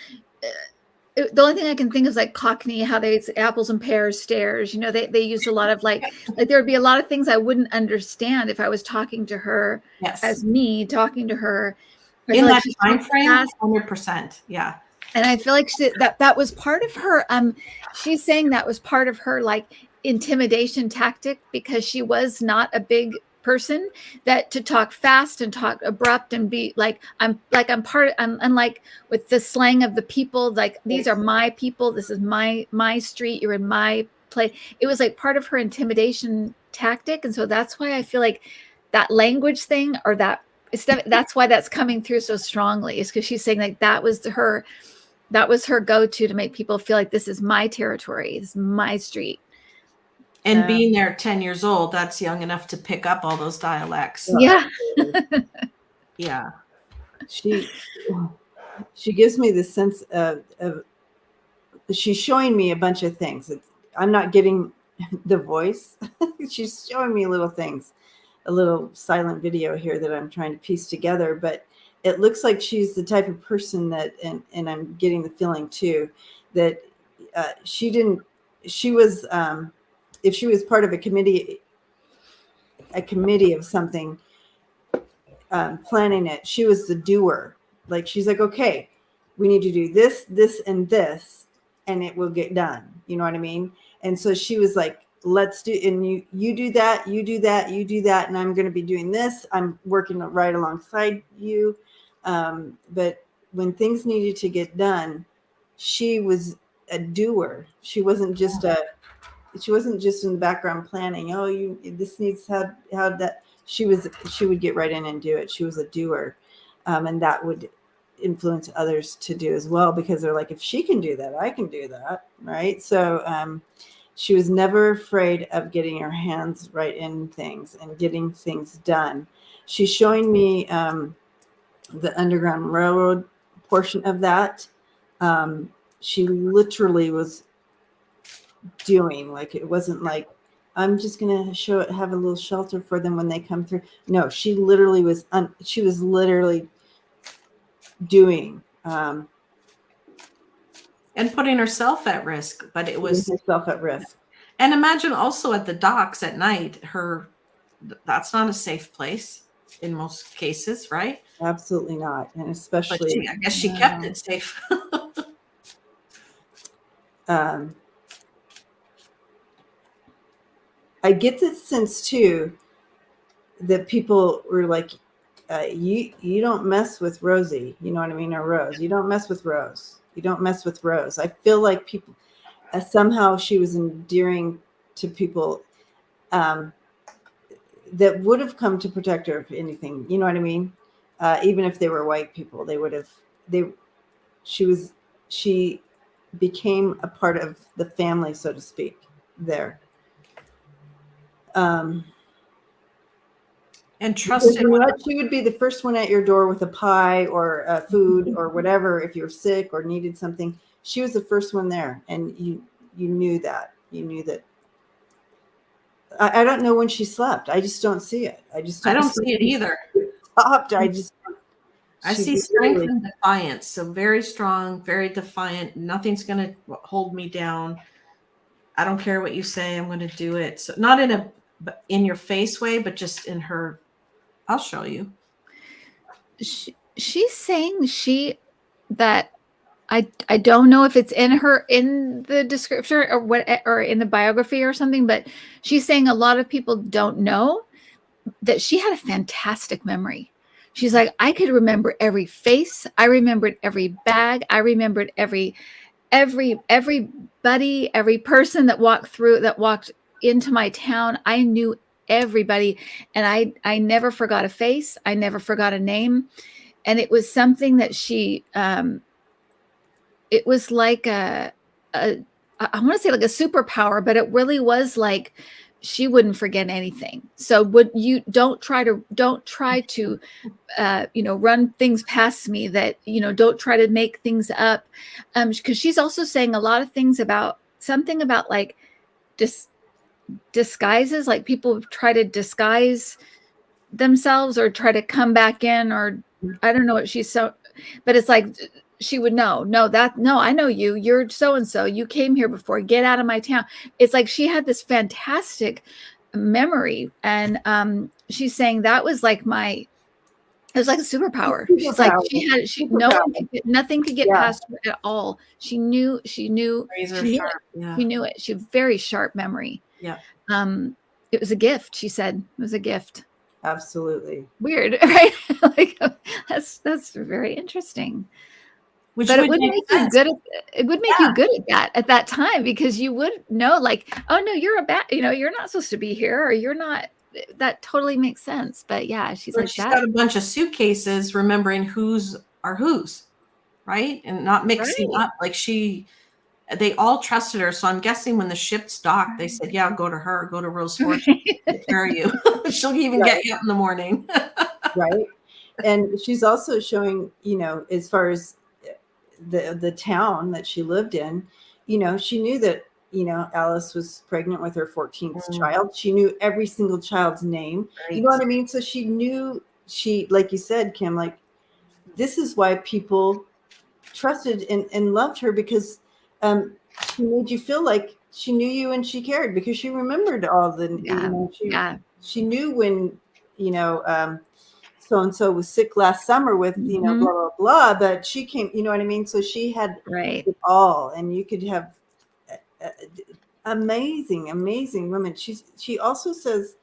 the only thing I can think of is like Cockney, how it's apples and pears, stairs. They used a lot of like there would be a lot of things I wouldn't understand if I was talking to her as me talking to her. In that time frame, 100%. Yeah. And I feel like that was part of her. She's saying that was part of her, like, intimidation tactic, because she was not a big person, that to talk fast and talk abrupt and be like, I'm unlike with the slang of the people, like, these are my people, this is my street, you're in my place. It was like part of her intimidation tactic. And so that's why I feel like that language thing, or that's why that's coming through so strongly, is because she's saying, like, that was her go-to to make people feel like, this is my territory, this is my street. And being there 10 years old, that's young enough to pick up all those dialects. Yeah. Yeah. She gives me the sense of she's showing me a bunch of things. I'm not getting the voice. She's showing me little things, a little silent video here that I'm trying to piece together, but it looks like she's the type of person that, and I'm getting the feeling too, that if she was part of a committee of something, planning it, she was the doer. Like, she's like, okay, we need to do this, this, and this, and it will get done. You know what I mean? And so she was like, let's do, and you do that, you do that, you do that, and I'm going to be doing this. I'm working right alongside you. But when things needed to get done, she was a doer. She wasn't just in the background planning. Oh, this needs how that. She would get right in and do it. She was a doer, and that would influence others to do as well, because they're like, if she can do that, I can do that, right? So she was never afraid of getting her hands right in things and getting things done. She's showing me the Underground Railroad portion of that. She literally was doing, like, it wasn't like, I'm just going to have a little shelter for them when they come through. No, she literally was, she was literally doing. And putting herself at risk, but it was herself at risk. And imagine also at the docks at night, that's not a safe place in most cases, right? Absolutely not. And especially, I guess she kept it safe. I get the sense too that people were like, you don't mess with Rosie, you know what I mean? Or Rose. You don't mess with Rose. You don't mess with Rose. I feel like people, somehow she was endearing to people. that would have come to protect her if anything, you know what I mean? Even if they were white people, they would have, she became a part of the family, so to speak, there. And trusted. You know what? She would be the first one at your door with a pie or food or whatever. If you're sick or needed something, she was the first one there, and you knew that. You knew that. I don't know when she slept. I just don't see it. I don't see it either. Stopped. I see strength and defiance. So very strong, very defiant. Nothing's going to hold me down. I don't care what you say. I'm going to do it. So not in a in your face way, but just in her. I'll show you. She's saying that I don't know if it's in the description or what, or in the biography or something, but she's saying a lot of people don't know that she had a fantastic memory. She's like, I could remember every face. I remembered every bag. I remembered everybody, every person that walked into my town. I knew everybody, and I never forgot a face. I never forgot a name. And it was something that she, it was like I want to say like a superpower, but it really was like she wouldn't forget anything. So don't try to run things past me, that, don't try to make things up. Because she's also saying a lot of things about like disguises, like people try to disguise themselves or try to come back in, or I don't know what but it's like, she would know, I know you're so-and-so, you came here before, get out of my town. It's like she had this fantastic memory. And she's saying that was like it was like a superpower. She's like, nothing could get past her at all. She knew she knew it. She knew it. She had very sharp memory. Yeah. It was a gift. She said it was a gift. Absolutely. Weird, right? Like, that's very interesting. But it would make you good at that time, because you would know, like, oh no, you're you're not supposed to be here, or you're not. That totally makes sense. But yeah, she's got a bunch of suitcases, remembering whose are whose, right? And not mixing up. Like they all trusted her. So I'm guessing when the ship's docked, they said, yeah, go to her, go to Rose Fortune, take care of you. She'll even get you up in the morning. Right. And she's also showing, as far as the town that she lived in, she knew that, Alice was pregnant with her 14th child. She knew every single child's name. Right. You know what I mean? So she knew, like you said, Kim, like, this is why people trusted and loved her, because she made you feel like she knew you and she cared, because she remembered all the, she knew when, so-and-so was sick last summer with, blah, blah, blah, but she came, you know what I mean? So she had it all, and you could have amazing women. She also says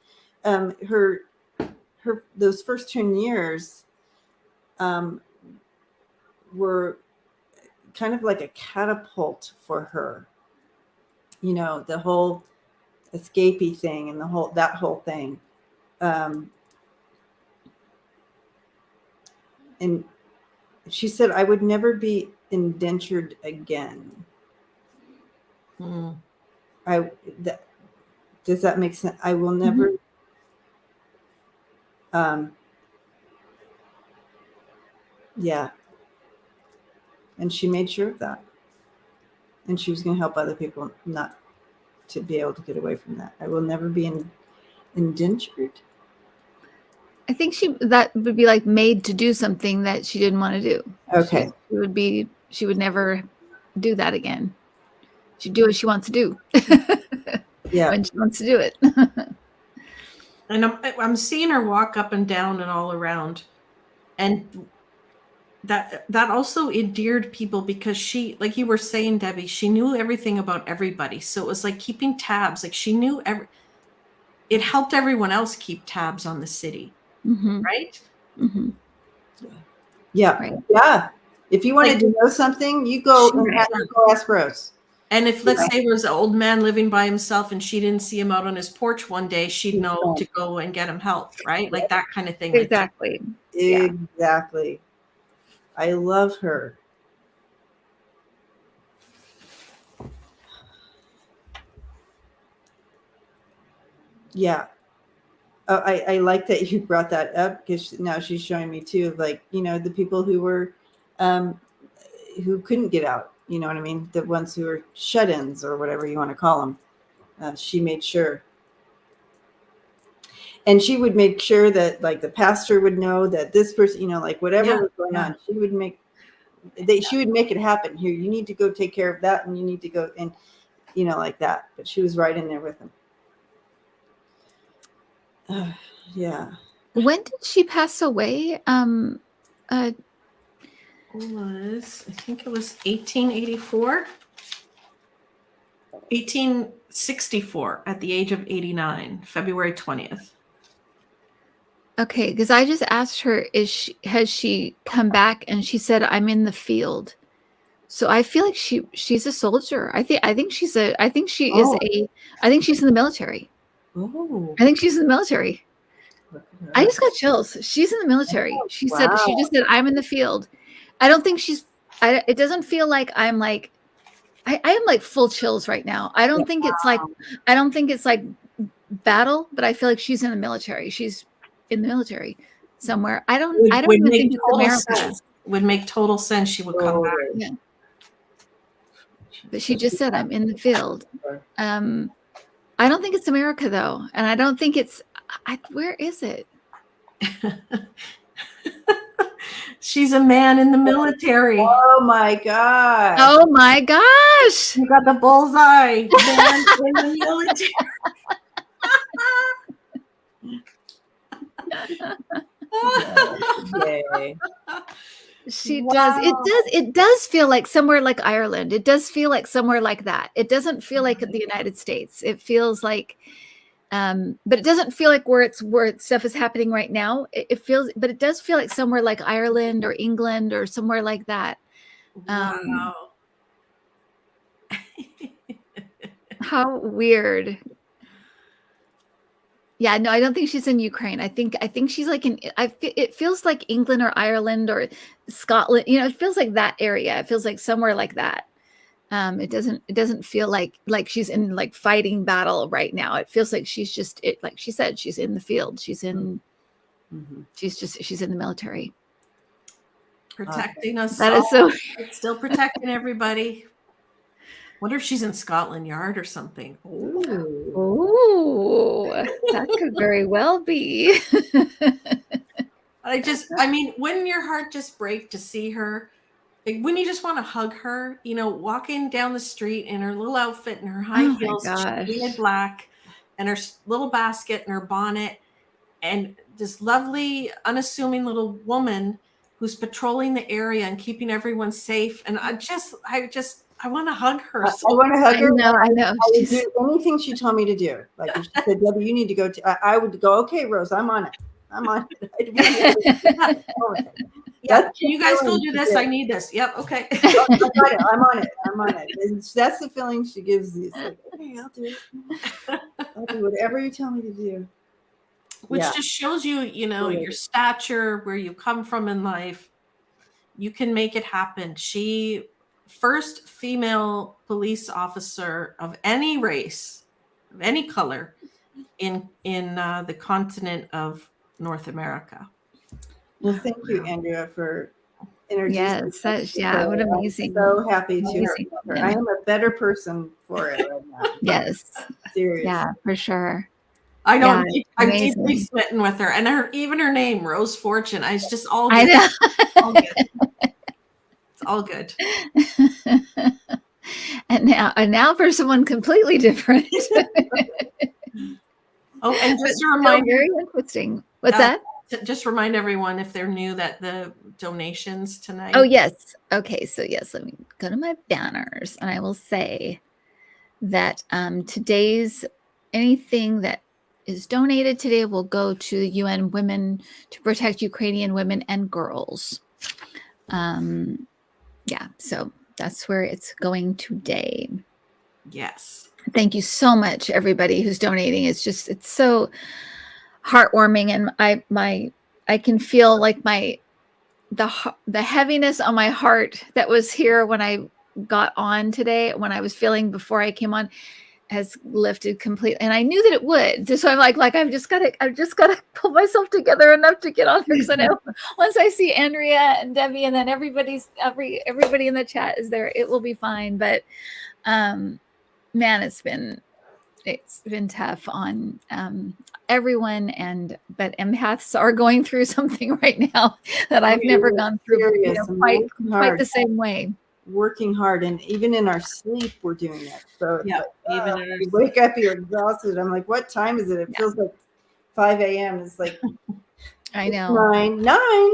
her those first 10 years were kind of like a catapult for her, the whole escapee thing and that whole thing. And she said, I would never be indentured again. Does that make sense? I will never. Yeah. And she made sure of that. And she was going to help other people not to be able to get away from that. I will never be indentured. I think that would be like made to do something that she didn't want to do. Okay. She would never do that again. She'd do what she wants to do. Yeah. When she wants to do it. And I'm seeing her walk up and down and all around. And that also endeared people, because she, like you were saying, Debbie, she knew everything about everybody. So it was like keeping tabs. Like she knew it helped everyone else keep tabs on the city. Right? Yeah. Right. Yeah. If you wanted to know something, you go and go ask Rose. And if, let's say, there was an old man living by himself and she didn't see him out on his porch one day, she'd know to go and get him help, right? Like that kind of thing. Exactly. Exactly. I love her. Yeah. I like that you brought that up, because now she's showing me too of, like, the people who were who couldn't get out, you know what I mean? The ones who were shut-ins or whatever you want to call them. She made sure. And she would make sure that, like, the pastor would know that this person, like, whatever was going on, she would make it happen. Here, you need to go take care of that, and you need to go, and like that. But she was right in there with them. Yeah. When did she pass away? I think it was 1884. 1864 at the age of 89, February 20th. Okay, because I just asked her, has she come back, and she said, I'm in the field. So I feel like she's a soldier. I think she's in the military. Oh. I think she's in the military. I just got chills. She's in the military. She just said, I'm in the field. I don't think it doesn't feel like I'm like, I am like full chills right now. I don't think it's like battle, but I feel like she's in the military. She's in the military somewhere. I don't even think it's America. Would make total sense. She would come back. Yeah. But she just said, I'm in the field. I don't think it's America though. And I don't think it's, where is it? She's a man in the military. Oh my gosh. Oh my gosh. You got the bullseye. Man in the military. Yay. She does. It does feel like somewhere like Ireland. It does feel like somewhere like that. It doesn't feel like the United States. It feels like but it doesn't feel like where stuff is happening right now. But it does feel like somewhere like Ireland or England or somewhere like that. Wow. How weird. Yeah, no, I don't think she's in Ukraine. I think she's like it feels like England or Ireland or Scotland. It feels like that area. It feels like somewhere like that. It doesn't feel like she's in like fighting battle right now. It feels like she's just like she said, she's in the field. She's in she's in the military. Protecting us. That is so still protecting everybody. Wonder if she's in Scotland Yard or something. Ooh, that could very well be. I mean, wouldn't your heart just break to see her? Like, wouldn't you just want to hug her? Walking down the street in her little outfit and her high heels, shaded black, and her little basket and her bonnet, and this lovely, unassuming little woman who's patrolling the area and keeping everyone safe. And I want to hug her. I want to hug her. I know. I would do anything she told me to do. Like if she said, Debbie, you need to go I would go, okay, Rose, I'm on it. Yeah, can you guys go do this? I need this. Yep, okay. I'm on it. And that's the feeling she gives you. It's like, okay, I'll do it. I'll do whatever you tell me to do. Which just shows you, your stature, where you come from in life. You can make it happen. She first female police officer of any race, of any color, in the continent of North America. Well, thank you, Andrea, for introducing. Yes, what amazing! I'm so happy to hear her. I am a better person for it right now. Yes, seriously. Yeah, for sure. I know. Yeah, I'm deeply smitten with her, and even her name, Rose Fortune. It's just all good. I know. It's all good. And now for someone completely different. Oh, and just a reminder, very interesting. What's that? Just remind everyone, if they're new, that the donations tonight. Oh, yes. Okay. So yes, let me go to my banners, and I will say that today's anything that is donated today will go to the UN Women to Protect Ukrainian Women and Girls. Yeah, so that's where it's going today. Yes. Thank you so much, everybody who's donating. It's so heartwarming, and I can feel like the heaviness on my heart that was here when I got on today, when I was feeling before I came on, has lifted completely, and I knew that it would. So I'm like I've just got to pull myself together enough to get on there, because I know once I see Andrea and Debbie, and then everybody in the chat is there, it will be fine. But man, it's been tough on everyone, but empaths are going through something right now that I've never gone through, quite the same way. Working hard, and even in our sleep we're doing it. So it's Yeah, like, you wake up, you're exhausted. I'm like, what time is it? It feels like 5 a.m. It's like I know. 9.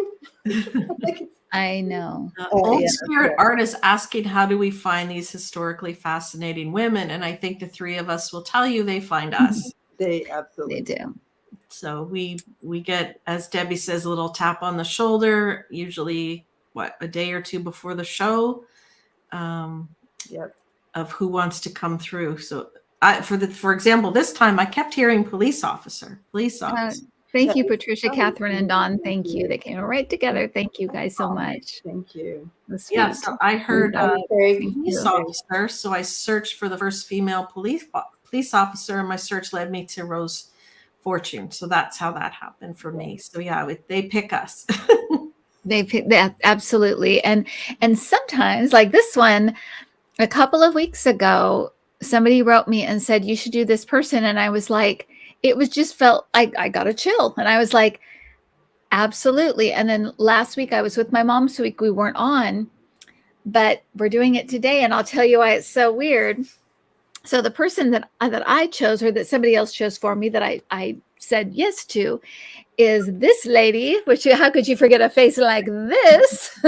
I know. Old Spirit Art is asking, how do we find these historically fascinating women? And I think the three of us will tell you they find us. They absolutely do. So we get, as Debbie says, a little tap on the shoulder, usually a day or two before the show, of who wants to come through. So for example, this time I kept hearing police officer. Thank you, Patricia, Catherine, and Dawn. Thank you. They came right together. Thank you guys so much. Thank you. Yeah, so I heard police officer, so I searched for the first female police officer, and my search led me to Rose Fortune. So that's how that happened for me. So yeah, they pick us. They pick that, absolutely. And sometimes, like this one, a couple of weeks ago, somebody wrote me and said, you should do this person. And I was like, I got a chill. And I was like, absolutely. And then last week I was with my mom, so we weren't on, but we're doing it today. And I'll tell you why it's so weird. So the person that I chose, or that somebody else chose for me, that I said yes to, is this lady, which how could you forget a face like this?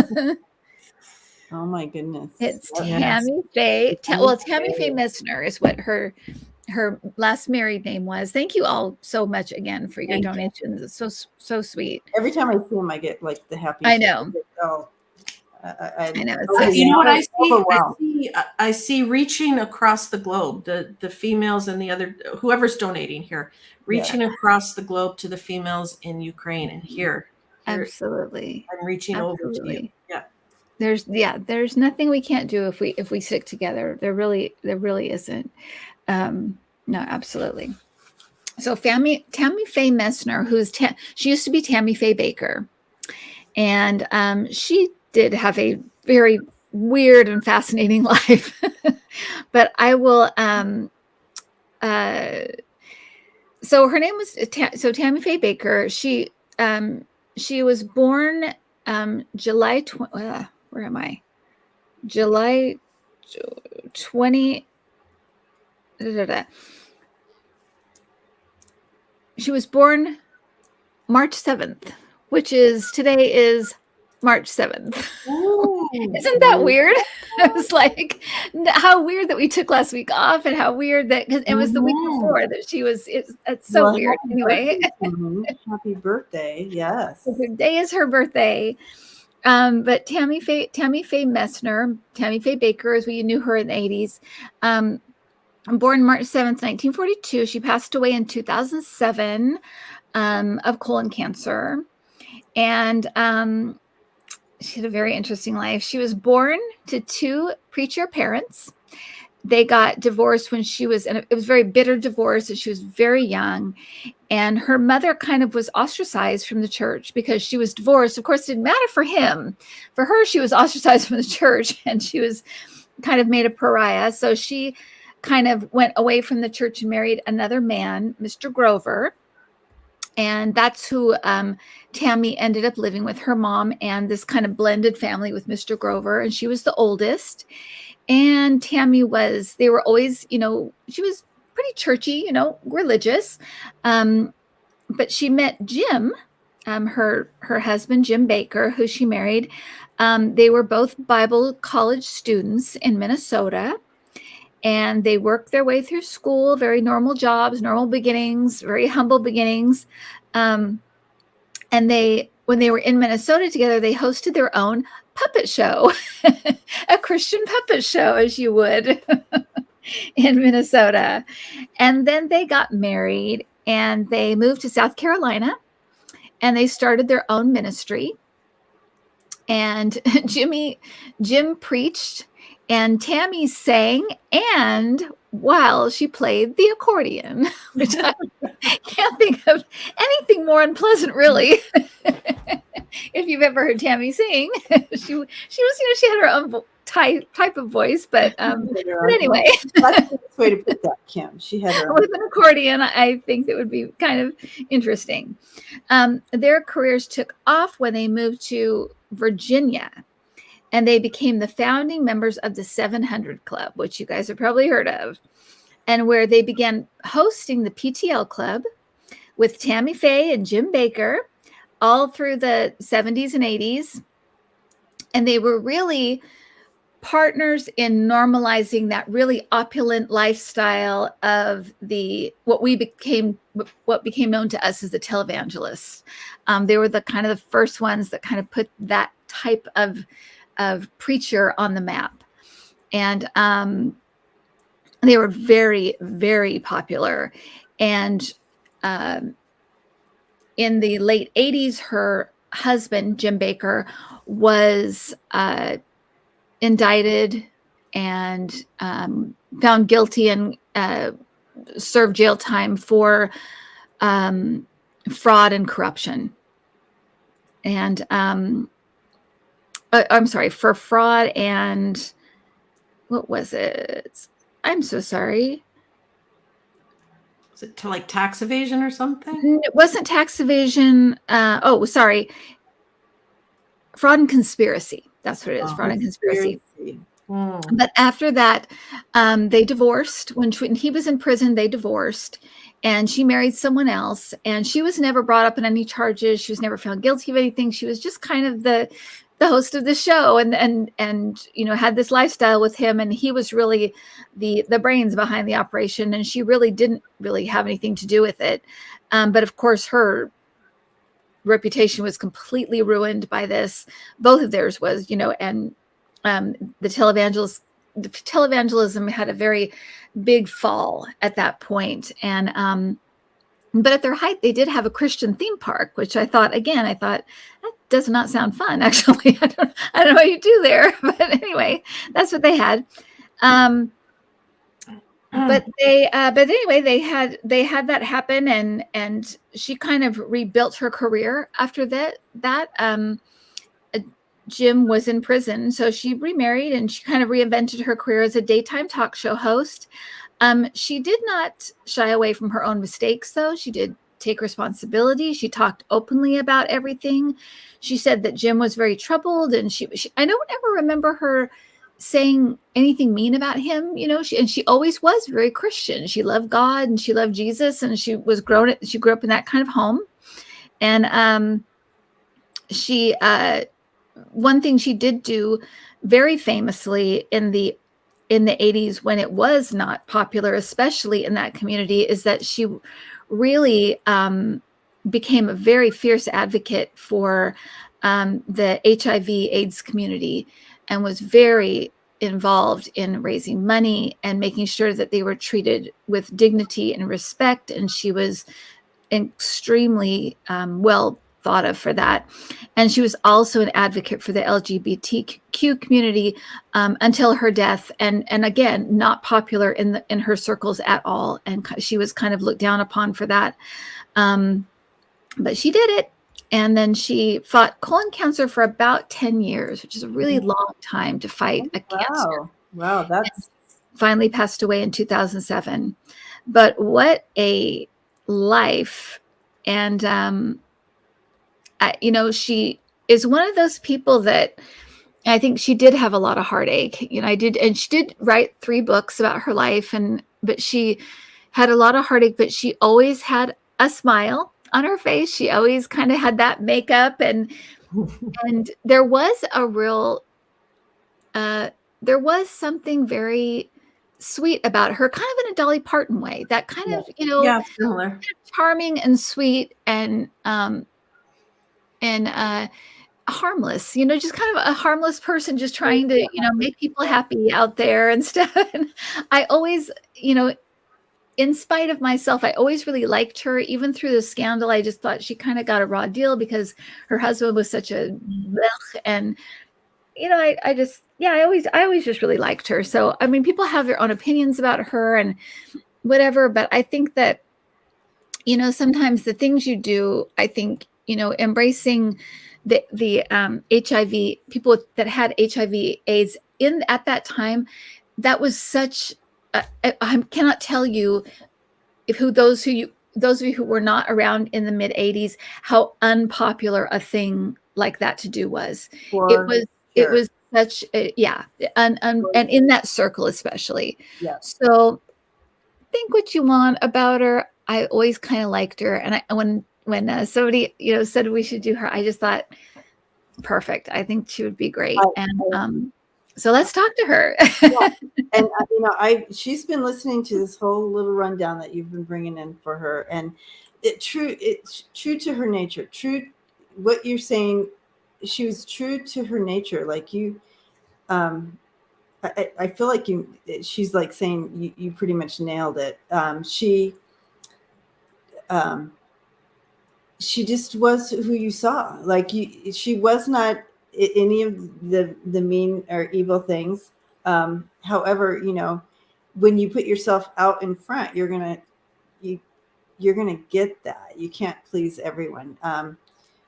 Oh my goodness. It's Tammy Faye. Tammy Faye Messner is what her last married name was. Thank you all so much again for your donations. It's so sweet. Every time I see them, I get like the happy. I know. I know. You know what I see? I see reaching across the globe, the females and the other, whoever's donating here, reaching across the globe to the females in Ukraine and here. Absolutely. I'm reaching over to you. Yeah. There's nothing we can't do if we stick together. There really isn't. No, absolutely. So Tammy Faye Messner, she used to be Tammy Faye Baker, and she did have a very weird and fascinating life. But I will. So her name was Tammy Faye Baker. She was born July 20. She was born March 7th, which is today is March 7th. Isn't that weird? I was like, how weird that we took last week off, and how weird that, because it was the week before that she was. It's so weird. Anyway, happy birthday! Yes, so today is her birthday. But Tammy Faye Messner, Tammy Faye Baker, as we knew her in the 80s. Born March 7th, 1942. She passed away in 2007 of colon cancer. And she had a very interesting life. She was born to two preacher parents. They got divorced when she was, and it was a very bitter divorce, and she was very young. And her mother kind of was ostracized from the church because she was divorced. Of course, it didn't matter for him. For her, she was ostracized from the church, and she was kind of made a pariah. So she kind of went away from the church and married another man, Mr. Grover. And that's who Tammy ended up living with, her mom and this kind of blended family with Mr. Grover. And she was the oldest. And Tammy they were always, she was pretty churchy, religious. But she met Jim, her husband, Jim Baker, who she married. They were both Bible college students in Minnesota. And they worked their way through school, very normal jobs, normal beginnings, very humble beginnings. And when they were in Minnesota together, they hosted their own puppet show, a Christian puppet show, as you would. in Minnesota. And then they got married and they moved to South Carolina and they started their own ministry. And Jim preached and Tammy sang, and while she played the accordion, which I can't think of anything more unpleasant, really. If you've ever heard Tammy sing, she was, she had her own type of voice, but anyway, that's the way to put that, Kim. She had her with an accordion, I think that would be kind of interesting. Their careers took off when they moved to Virginia, and they became the founding members of the 700 Club, which you guys have probably heard of, and where they began hosting the PTL Club with Tammy Faye and Jim Baker all through the 70s and 80s. And they were really partners in normalizing that really opulent lifestyle of what became known to us as the televangelists. They were the kind of the first ones that kind of put that type of preacher on the map. And they were very, very popular. And in the late 80s, her husband, Jim Baker, was indicted and found guilty and served jail time for fraud and corruption. And I'm sorry, for fraud and what was it? I'm so sorry. Was it to like tax evasion or something? It wasn't tax evasion. Sorry. Fraud and conspiracy. That's what it is. Fraud and conspiracy. But after that, they divorced. When he was in prison, they divorced. And she married someone else. And she was never brought up in any charges. She was never found guilty of anything. She was just kind of the host of the show and had this lifestyle with him. And he was really the brains behind the operation. And she really didn't really have anything to do with it. But of course, her reputation was completely ruined by this. Both of theirs was, and the televangelism had a very big fall at that point. And but at their height, they did have a Christian theme park, which I thought that does not sound fun. Actually, I don't know what you do there, but anyway, that's what they had. But anyway, they had that happen, and she kind of rebuilt her career after that. Jim was in prison, so she remarried and she kind of reinvented her career as a daytime talk show host. She did not shy away from her own mistakes, though. She did take responsibility. She talked openly about everything. She said that Jim was very troubled, and I don't ever remember her saying anything mean about him. She always was very Christian. She loved God and she loved Jesus, and she grew up in that kind of home. And one thing she did do very famously in the 80s, when it was not popular, especially in that community, is that she really became a very fierce advocate for the HIV/AIDS community, and was very involved in raising money and making sure that they were treated with dignity and respect. And she was extremely well thought of for that. And she was also an advocate for the LGBTQ community until her death. And again, not popular in her circles at all. And she was kind of looked down upon for that. But she did it. And then she fought colon cancer for about 10 years, which is a really long time to fight a cancer. Wow, that's... Finally passed away in 2007. But what a life. And, she is one of those people that I think she did have a lot of heartache. And she did write 3 books about her life, but she had a lot of heartache, but she always had a smile on her face. She always kind of had that makeup, and there was there was something very sweet about her, kind of in a Dolly Parton way, that kind of, similar, charming and sweet. And harmless, just kind of a harmless person, just trying to, make people happy out there and stuff. And I always, in spite of myself, I always really liked her. Even through the scandal, I just thought she kind of got a raw deal because her husband was such a blech. And I always just really liked her. So I mean, people have their own opinions about her and whatever, but I think that sometimes the things you do, I think embracing the HIV, people that had HIV/AIDS at that time, that was such. I cannot tell you those of you who were not around in the mid 80s, how unpopular a thing like that to do was. It was such and in that circle especially. Yeah. So think what you want about her. I always kind of liked her, and when somebody said we should do her, I just thought perfect. I think she would be great, so let's talk to her. Yeah. And she's been listening to this whole little rundown that you've been bringing in for her, and it's true to her nature. True, what you're saying. She was true to her nature, like you. I feel like she's like saying you pretty much nailed it. She just was who you saw. Like she was not any of the mean or evil things. However, when you put yourself out in front, you're gonna get that. You can't please everyone.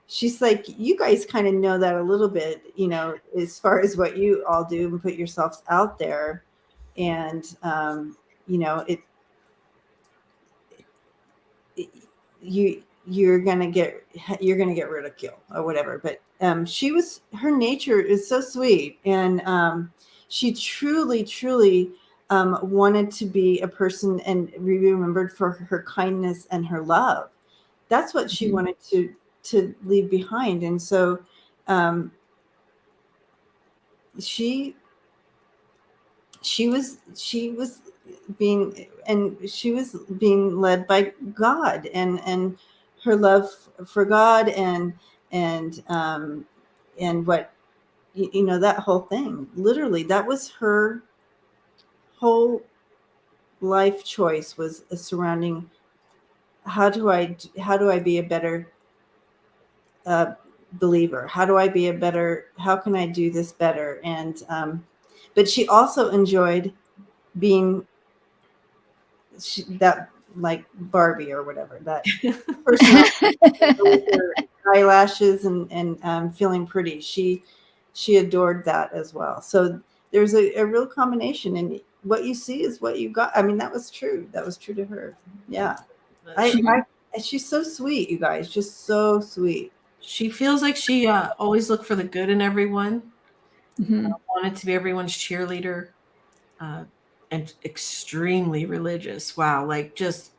She's like, you guys kind of know that a little bit, as far as what you all do and put yourselves out there. And, you're going to get ridicule or whatever. But her nature is so sweet. And she truly, truly wanted to be a person and be remembered for her kindness and her love. That's what she wanted to leave behind. And so she was being led by God and her love for God and what that whole thing. Literally, that was her whole life choice, was surrounding how do I be a better believer? How can I do this better? And but she also enjoyed being that, like Barbie or whatever, that person with her eyelashes and feeling pretty. She adored that as well. So there's a real combination, and what you see is what you got. I mean, that was true to her. Yeah. She's so sweet, you guys, just so sweet. She feels like she always looked for the good in everyone. Wanted to be everyone's cheerleader, and extremely religious. Wow, like just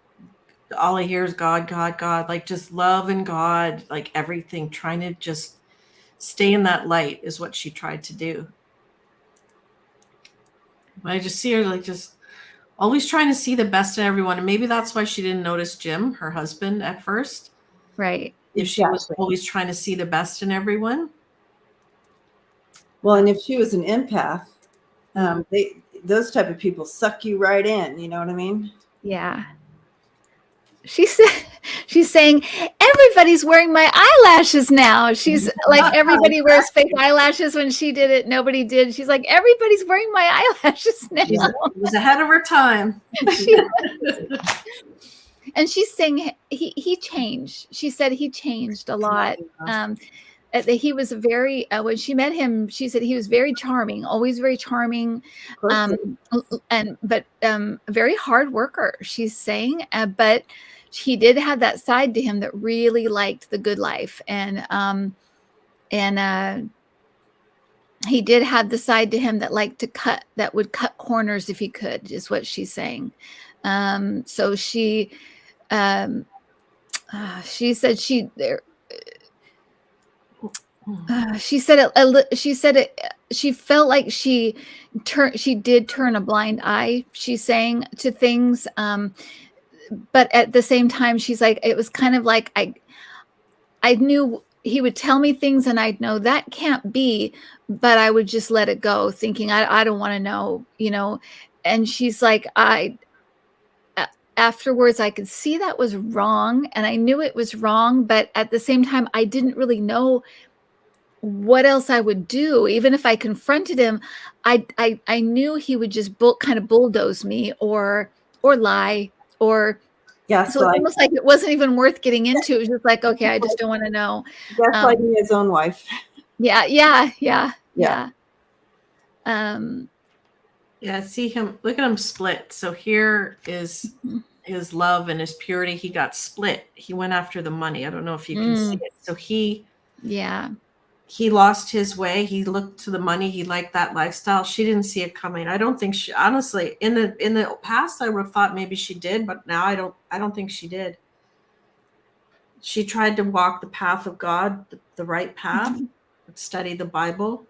all I hear is God, God, God. Like just love and God, like everything. Trying to just stay in that light is what she tried to do. I just see her like just always trying to see the best in everyone, and maybe that's why she didn't notice Jim, her husband, at first. Right. If she was always trying to see the best in everyone. Well, and if she was an empath, those type of people suck you right in. You know what I mean? Yeah. She's saying everybody's wearing my eyelashes now. She's like, everybody wears fake eyelashes. When she did it, nobody did. She's like, everybody's wearing my eyelashes now. She was ahead of her time. And she's saying he changed. She said he changed a lot. He was very, when she met him, she said he was very charming, always very charming, but a very hard worker, she's saying. But he did have that side to him that really liked the good life. And he did have the side to him that would cut corners if he could, is what she's saying. So she said she felt like she did turn a blind eye, she's saying, to things. But at the same time, she's like, it was kind of like I knew tell me things and I'd know that can't be, but I would just let it go, thinking I don't want to know, And she's like, afterwards I could see that was wrong, and I knew it was wrong, but at the same time I didn't really know what else I would do. Even if I confronted him, I knew he would just kind of bulldoze me or lie, or so it's almost like it wasn't even worth getting into. It was just like, okay, I just don't want to know. Gaslighting his own wife. Yeah. See him, look at him split. So here is his love and his purity. He got split. He went after the money. I don't know if you can see it. So he lost his way. He looked to the money. He liked that lifestyle. She didn't see it coming. I don't think she, honestly, in the past, I would have thought maybe she did, but now I don't think she did. She tried to walk the path of God, the right path, study the Bible.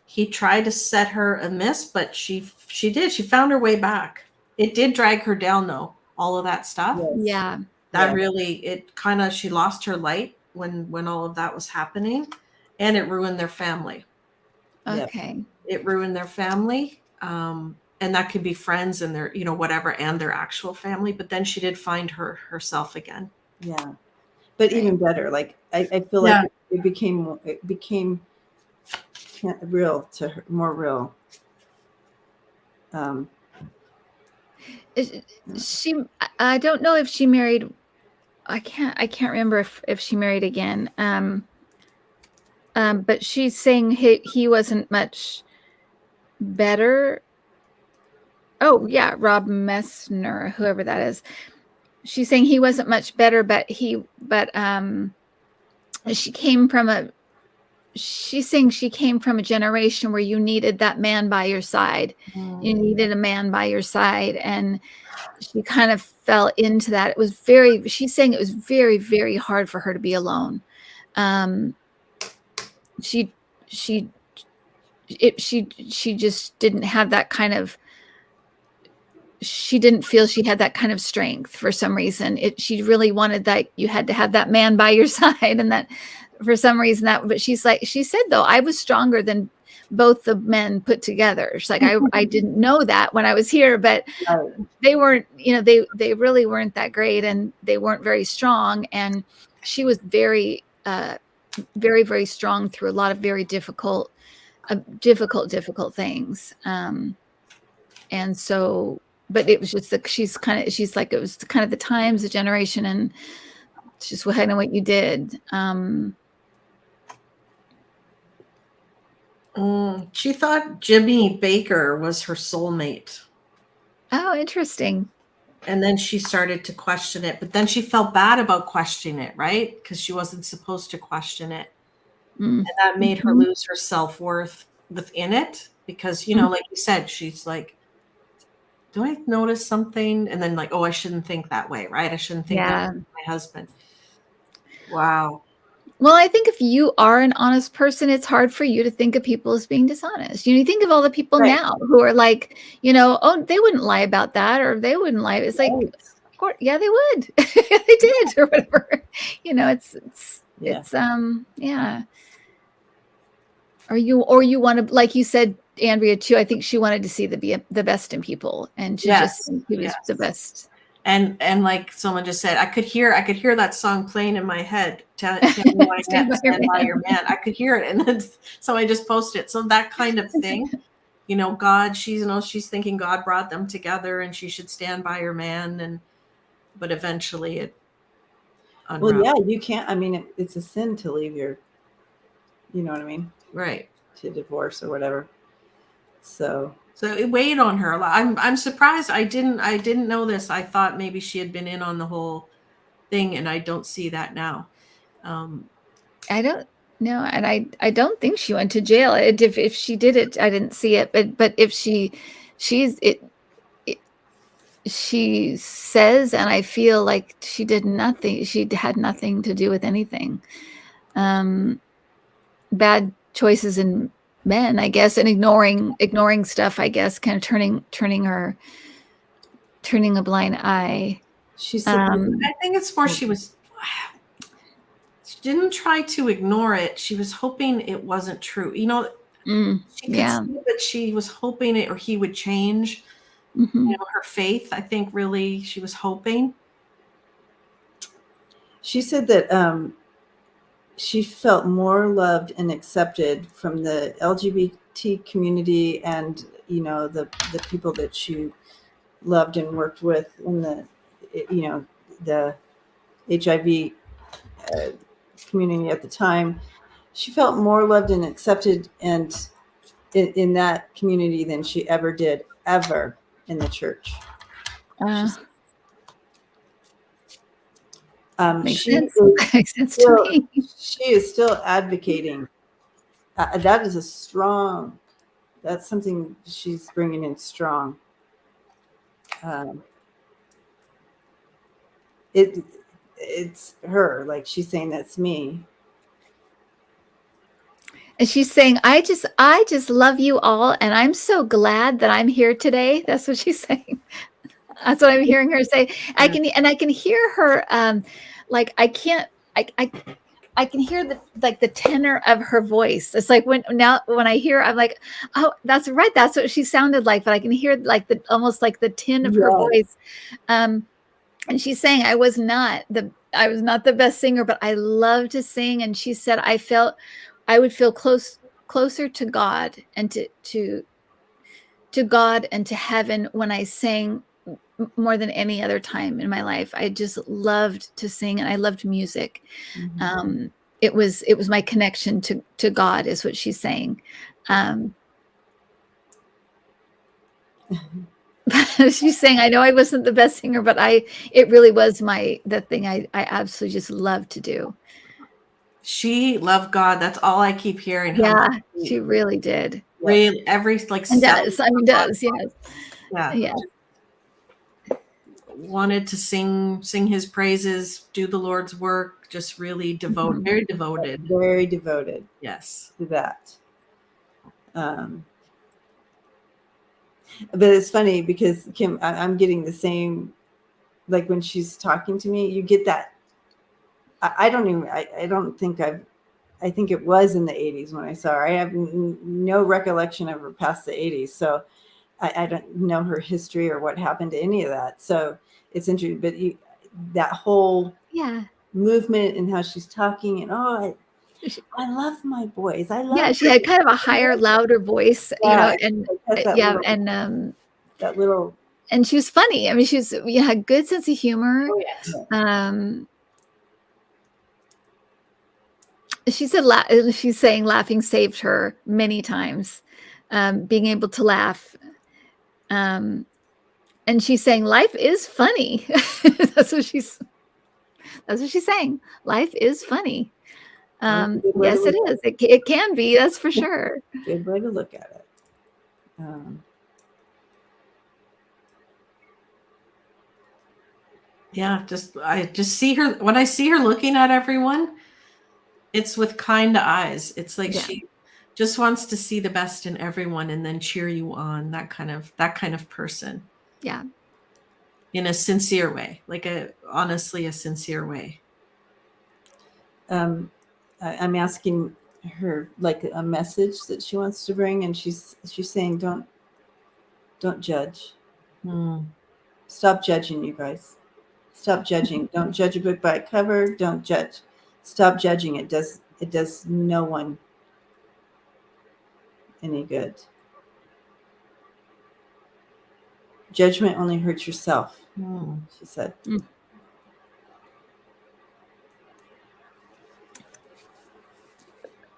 He tried to set her amiss, but she did. She found her way back. It did drag her down, though, all of that stuff. Yeah. That really, she lost her light when all of that was happening, and it ruined their family. Okay. It ruined their family. And that could be friends and their, whatever, and their actual family. But then she did find herself again. Yeah. But even better, like I feel like it became real to her, more real. I don't know if she married. I can't remember if she married again. But she's saying he wasn't much better. Oh yeah, Rob Messner, whoever that is. She's saying he wasn't much better, but she's saying she came from a generation where you needed that man by your side. You needed a man by your side, and she kind of fell into that. She's saying it was very, very hard for her to be alone. She just didn't have that kind of, she didn't feel she had that kind of strength for some reason. She really wanted that you had to have that man by your side, and that for some reason but she said though, I was stronger than both the men put together. She's like, I didn't know that when I was here, but they weren't, they really weren't that great, and they weren't very strong. And she was very, very, very strong through a lot of very difficult things. And so, but it was just she's like, it was kind of the times, the generation, and it's just kind of what you did. She thought Jimmy Baker was her soulmate. Oh, interesting. And then she started to question it, but then she felt bad about questioning it, right? Because she wasn't supposed to question it. And that made her lose her self-worth within it, because, like you said, she's like, do I notice something? And then like, oh, I shouldn't think that way, right? I shouldn't think that with my husband. Wow. Well, I think if you are an honest person, it's hard for you to think of people as being dishonest. You think of all the people now who are like, oh, they wouldn't lie about that, or they wouldn't lie. It's like, of course, yeah, they would. They did, or whatever. It's yeah. Or you want to, like you said, Andrea, too. I think she wanted to see the best in people, and she just he was the best. And like someone just said, I could hear that song playing in my head. Stand by your man. I could hear it, and then somebody just posted it. So that kind of thing, God, she's thinking God brought them together, and she should stand by her man. But eventually it unraveled. Well, yeah, you can't. I mean, it's a sin to leave your, you know what I mean? Right. To divorce or whatever. So it weighed on her a lot. I'm surprised. I didn't know this. I thought maybe she had been in on the whole thing, and I don't see that now. I don't know, and I don't think she went to jail. If she did it, I didn't see it. But if she says, and I feel like she did nothing. She had nothing to do with anything. Bad choices in men, I guess, and ignoring stuff, I guess, kind of turning a blind eye. She's I think it's more she didn't try to ignore it. She was hoping it wasn't true. She could Yeah. see that she was hoping it or he would change. Mm-hmm. Her faith, I think, really, she was hoping. She said that she felt more loved and accepted from the LGBT community and, the people that she loved and worked with in the HIV community at the time. She felt more loved and accepted and in that community than she ever did in the church. Makes sense. Makes sense to me. She is still advocating. That's something she's bringing in strong. It's her, like she's saying, that's me. And she's saying, I just love you all. And I'm so glad that I'm here today. That's what she's saying. That's what I'm hearing her say. I can hear her. I can hear the tenor of her voice. It's like when I hear, I'm like, oh, that's right. That's what she sounded like. But I can hear almost like the tin of her voice. And she's saying, I was not the best singer, but I love to sing. And she said, I would feel closer to God and to God and to heaven when I sang more than any other time in my life. I just loved to sing and I loved music. Mm-hmm. It was my connection to God, is what she's saying. She's saying, I know I wasn't the best singer, but it really was the thing I absolutely just loved to do. She loved God. That's all I keep hearing. Yeah, she really did. Really, and does. I mean, does, yes. Yeah. Wanted to sing his praises, do the Lord's work, just really devoted, very devoted. Very devoted. Yes. To that. But it's funny because Kim, I'm getting the same, like when she's talking to me, you get that. I think it was in the 80s when I saw her. I have no recollection of her past the 80s. So I don't know her history or what happened to any of that. So it's interesting, but that whole movement and how she's talking and, I love my voice. I love. Yeah, she had kind of a higher, louder voice, and that little. And she was funny. I mean, she had a good sense of humor. Oh, yes. She said, she's saying laughing saved her many times, being able to laugh. And she's saying life is funny. That's what she's saying. Life is funny. Yes, it is. It can be. That's for sure. Good way to look at it. I just see her when I see her looking at everyone. It's with kind eyes. It's like she just wants to see the best in everyone and then cheer you on. That kind of person. Yeah. In a sincere way, honestly a sincere way. I'm asking her like a message that she wants to bring, and she's saying, don't judge. Stop judging, you guys. Stop judging. Don't judge a book by a cover. Don't judge. Stop judging. It does no one any good. Judgment only hurts yourself, she said.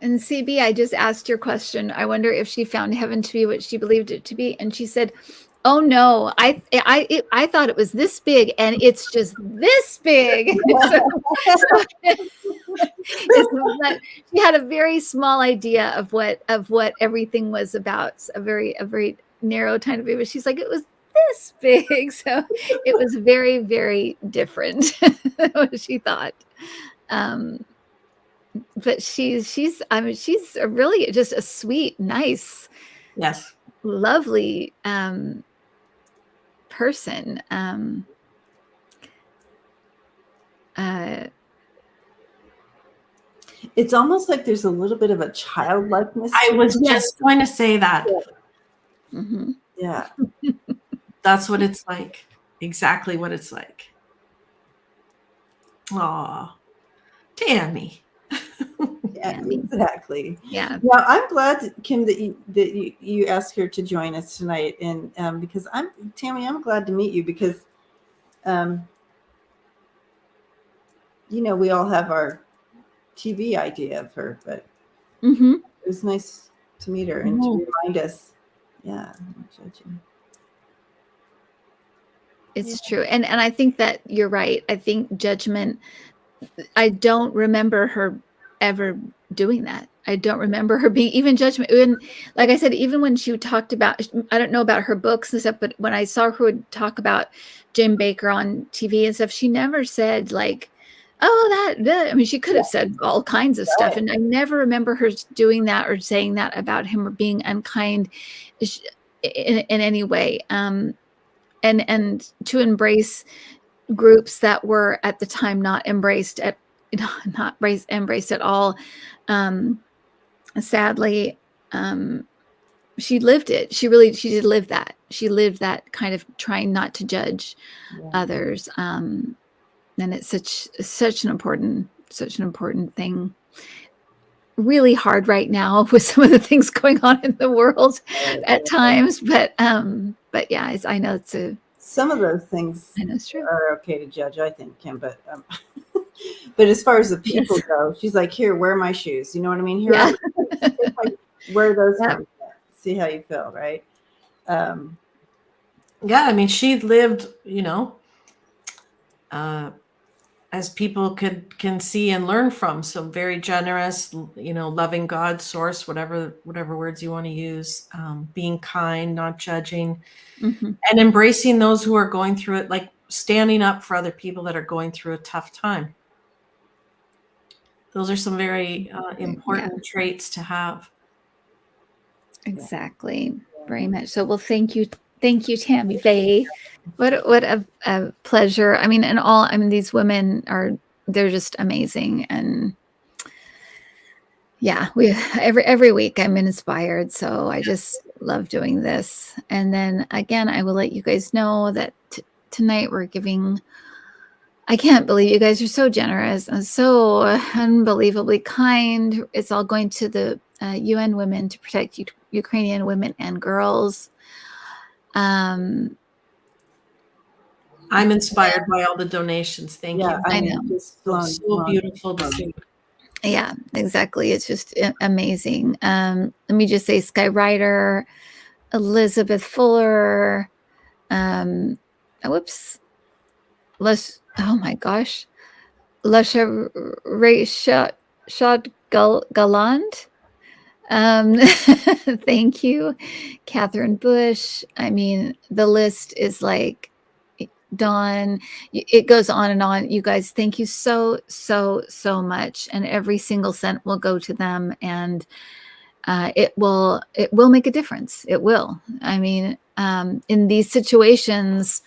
And CB, I just asked your question. I wonder if she found heaven to be what she believed it to be. And she said, oh no, I thought it was this big and it's just this big. She had a very small idea of what everything was about. A very narrow kind of view. But she's like, it was this big. So it was very, very different than what she thought. But she's a really just a sweet, nice, lovely person. It's almost like there's a little bit of a childlikeness. I was just going to say that. Mm-hmm. Yeah. That's what it's like. Exactly what it's like. Aw, Tammy. Yeah, Tammy. exactly. Yeah. Well, I'm glad, Kim, that you asked her to join us tonight, and because Tammy, I'm glad to meet you because, we all have our TV idea of her, but Mm-hmm. it was nice to meet her and to remind us. Yeah, I'm not judging. It's true. And I think that you're right. I think judgment, I don't remember her ever doing that. I don't remember her being even judgment. Even, like I said, even when she talked about, I don't know about her books and stuff, but when I saw her would talk about Jim Baker on TV and stuff, she never said like, oh, that. I mean, she could have said all kinds of stuff. And I never remember her doing that or saying that about him or being unkind in any way. And to embrace groups that were at the time not embraced at all. Sadly, she lived it. She did live that. She lived that kind of trying not to judge others. And it's such an important thing. Really hard right now with some of the things going on in the world at times, but yeah, I know some of those things I know it's true. are okay to judge, I think, Kim, but but as far as the people go, she's like, here, wear my shoes. You know what I mean? Here, Yeah. wear those. See how you feel, right? Yeah, I mean, she lived, as people can see and learn from. So very generous, loving God, source, whatever words you want to use, being kind, not judging, Mm-hmm. and embracing those who are going through it, like standing up for other people that are going through a tough time. Those are some very important traits to have. Exactly. Very much so. Well, thank you, Tammy, Faye. What a pleasure. I mean, these women they're just amazing, and yeah, every week I'm inspired. So I just love doing this. And then again, I will let you guys know that tonight we're giving. I can't believe you guys are so generous and so unbelievably kind. It's all going to the UN Women to protect Ukrainian women and girls. I'm inspired by all the donations. Thank you. I know. It's so beautiful to see. Yeah, exactly. It's just amazing. Let me just say Skywriter, Elizabeth Fuller, whoops. Oh my gosh. Lasha Shad Galant. Thank you. Catherine Bush. I mean, the list is like Dawn. It goes on and on. You guys, thank you so much. And every single cent will go to them, and it will make a difference. It will. I mean, in these situations,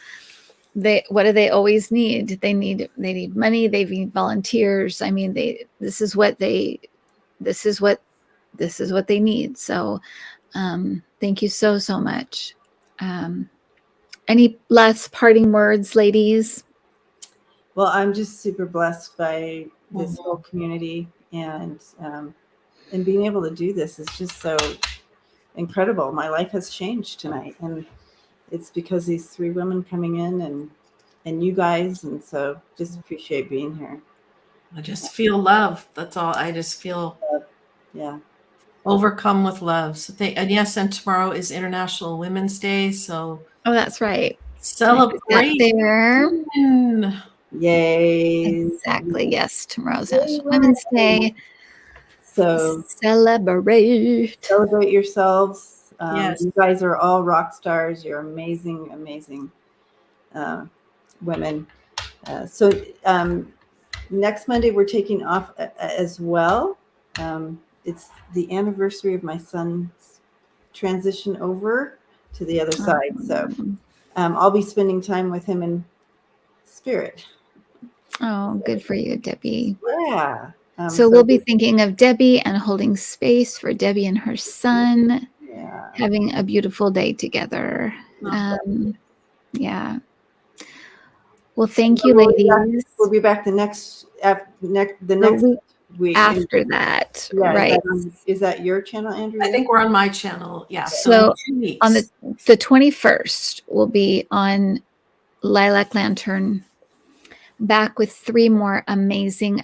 what do they always need? They need money. They need volunteers. I mean, this is what they need. So thank you so much. Any last parting words, ladies? Well, I'm just super blessed by this whole community, and being able to do this is just so incredible. My life has changed tonight, and it's because these three women coming in and you guys, and so just appreciate being here. I just feel love. That's all. I just feel overcome with love. So and yes, and tomorrow is International Women's Day. So that's right. Celebrate there. Yay! Exactly. Yes, tomorrow's National Women's Day. So celebrate yourselves. Yes. You guys are all rock stars. You're amazing women. So next Monday we're taking off as well. It's the anniversary of my son's transition over to the other side. So I'll be spending time with him in spirit. Oh, good for you, Debbie. Yeah. So we'll be thinking of Debbie and holding space for Debbie and her son, having a beautiful day together. Yeah. Well, thank you, ladies. We'll be back the next week after that, right? Is that your channel, Andrea? I think we're on my channel. Yeah. So 2 weeks. on the 21st, we'll be on Lilac Lantern, back with 3 more amazing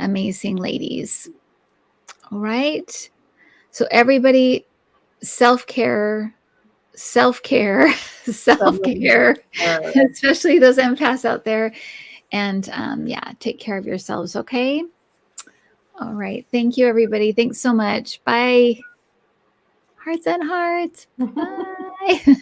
ladies. All right. So everybody, self-care, especially those empaths out there. And take care of yourselves. Okay. All right. Thank you, everybody. Thanks so much. Bye. Hearts and hearts. Bye.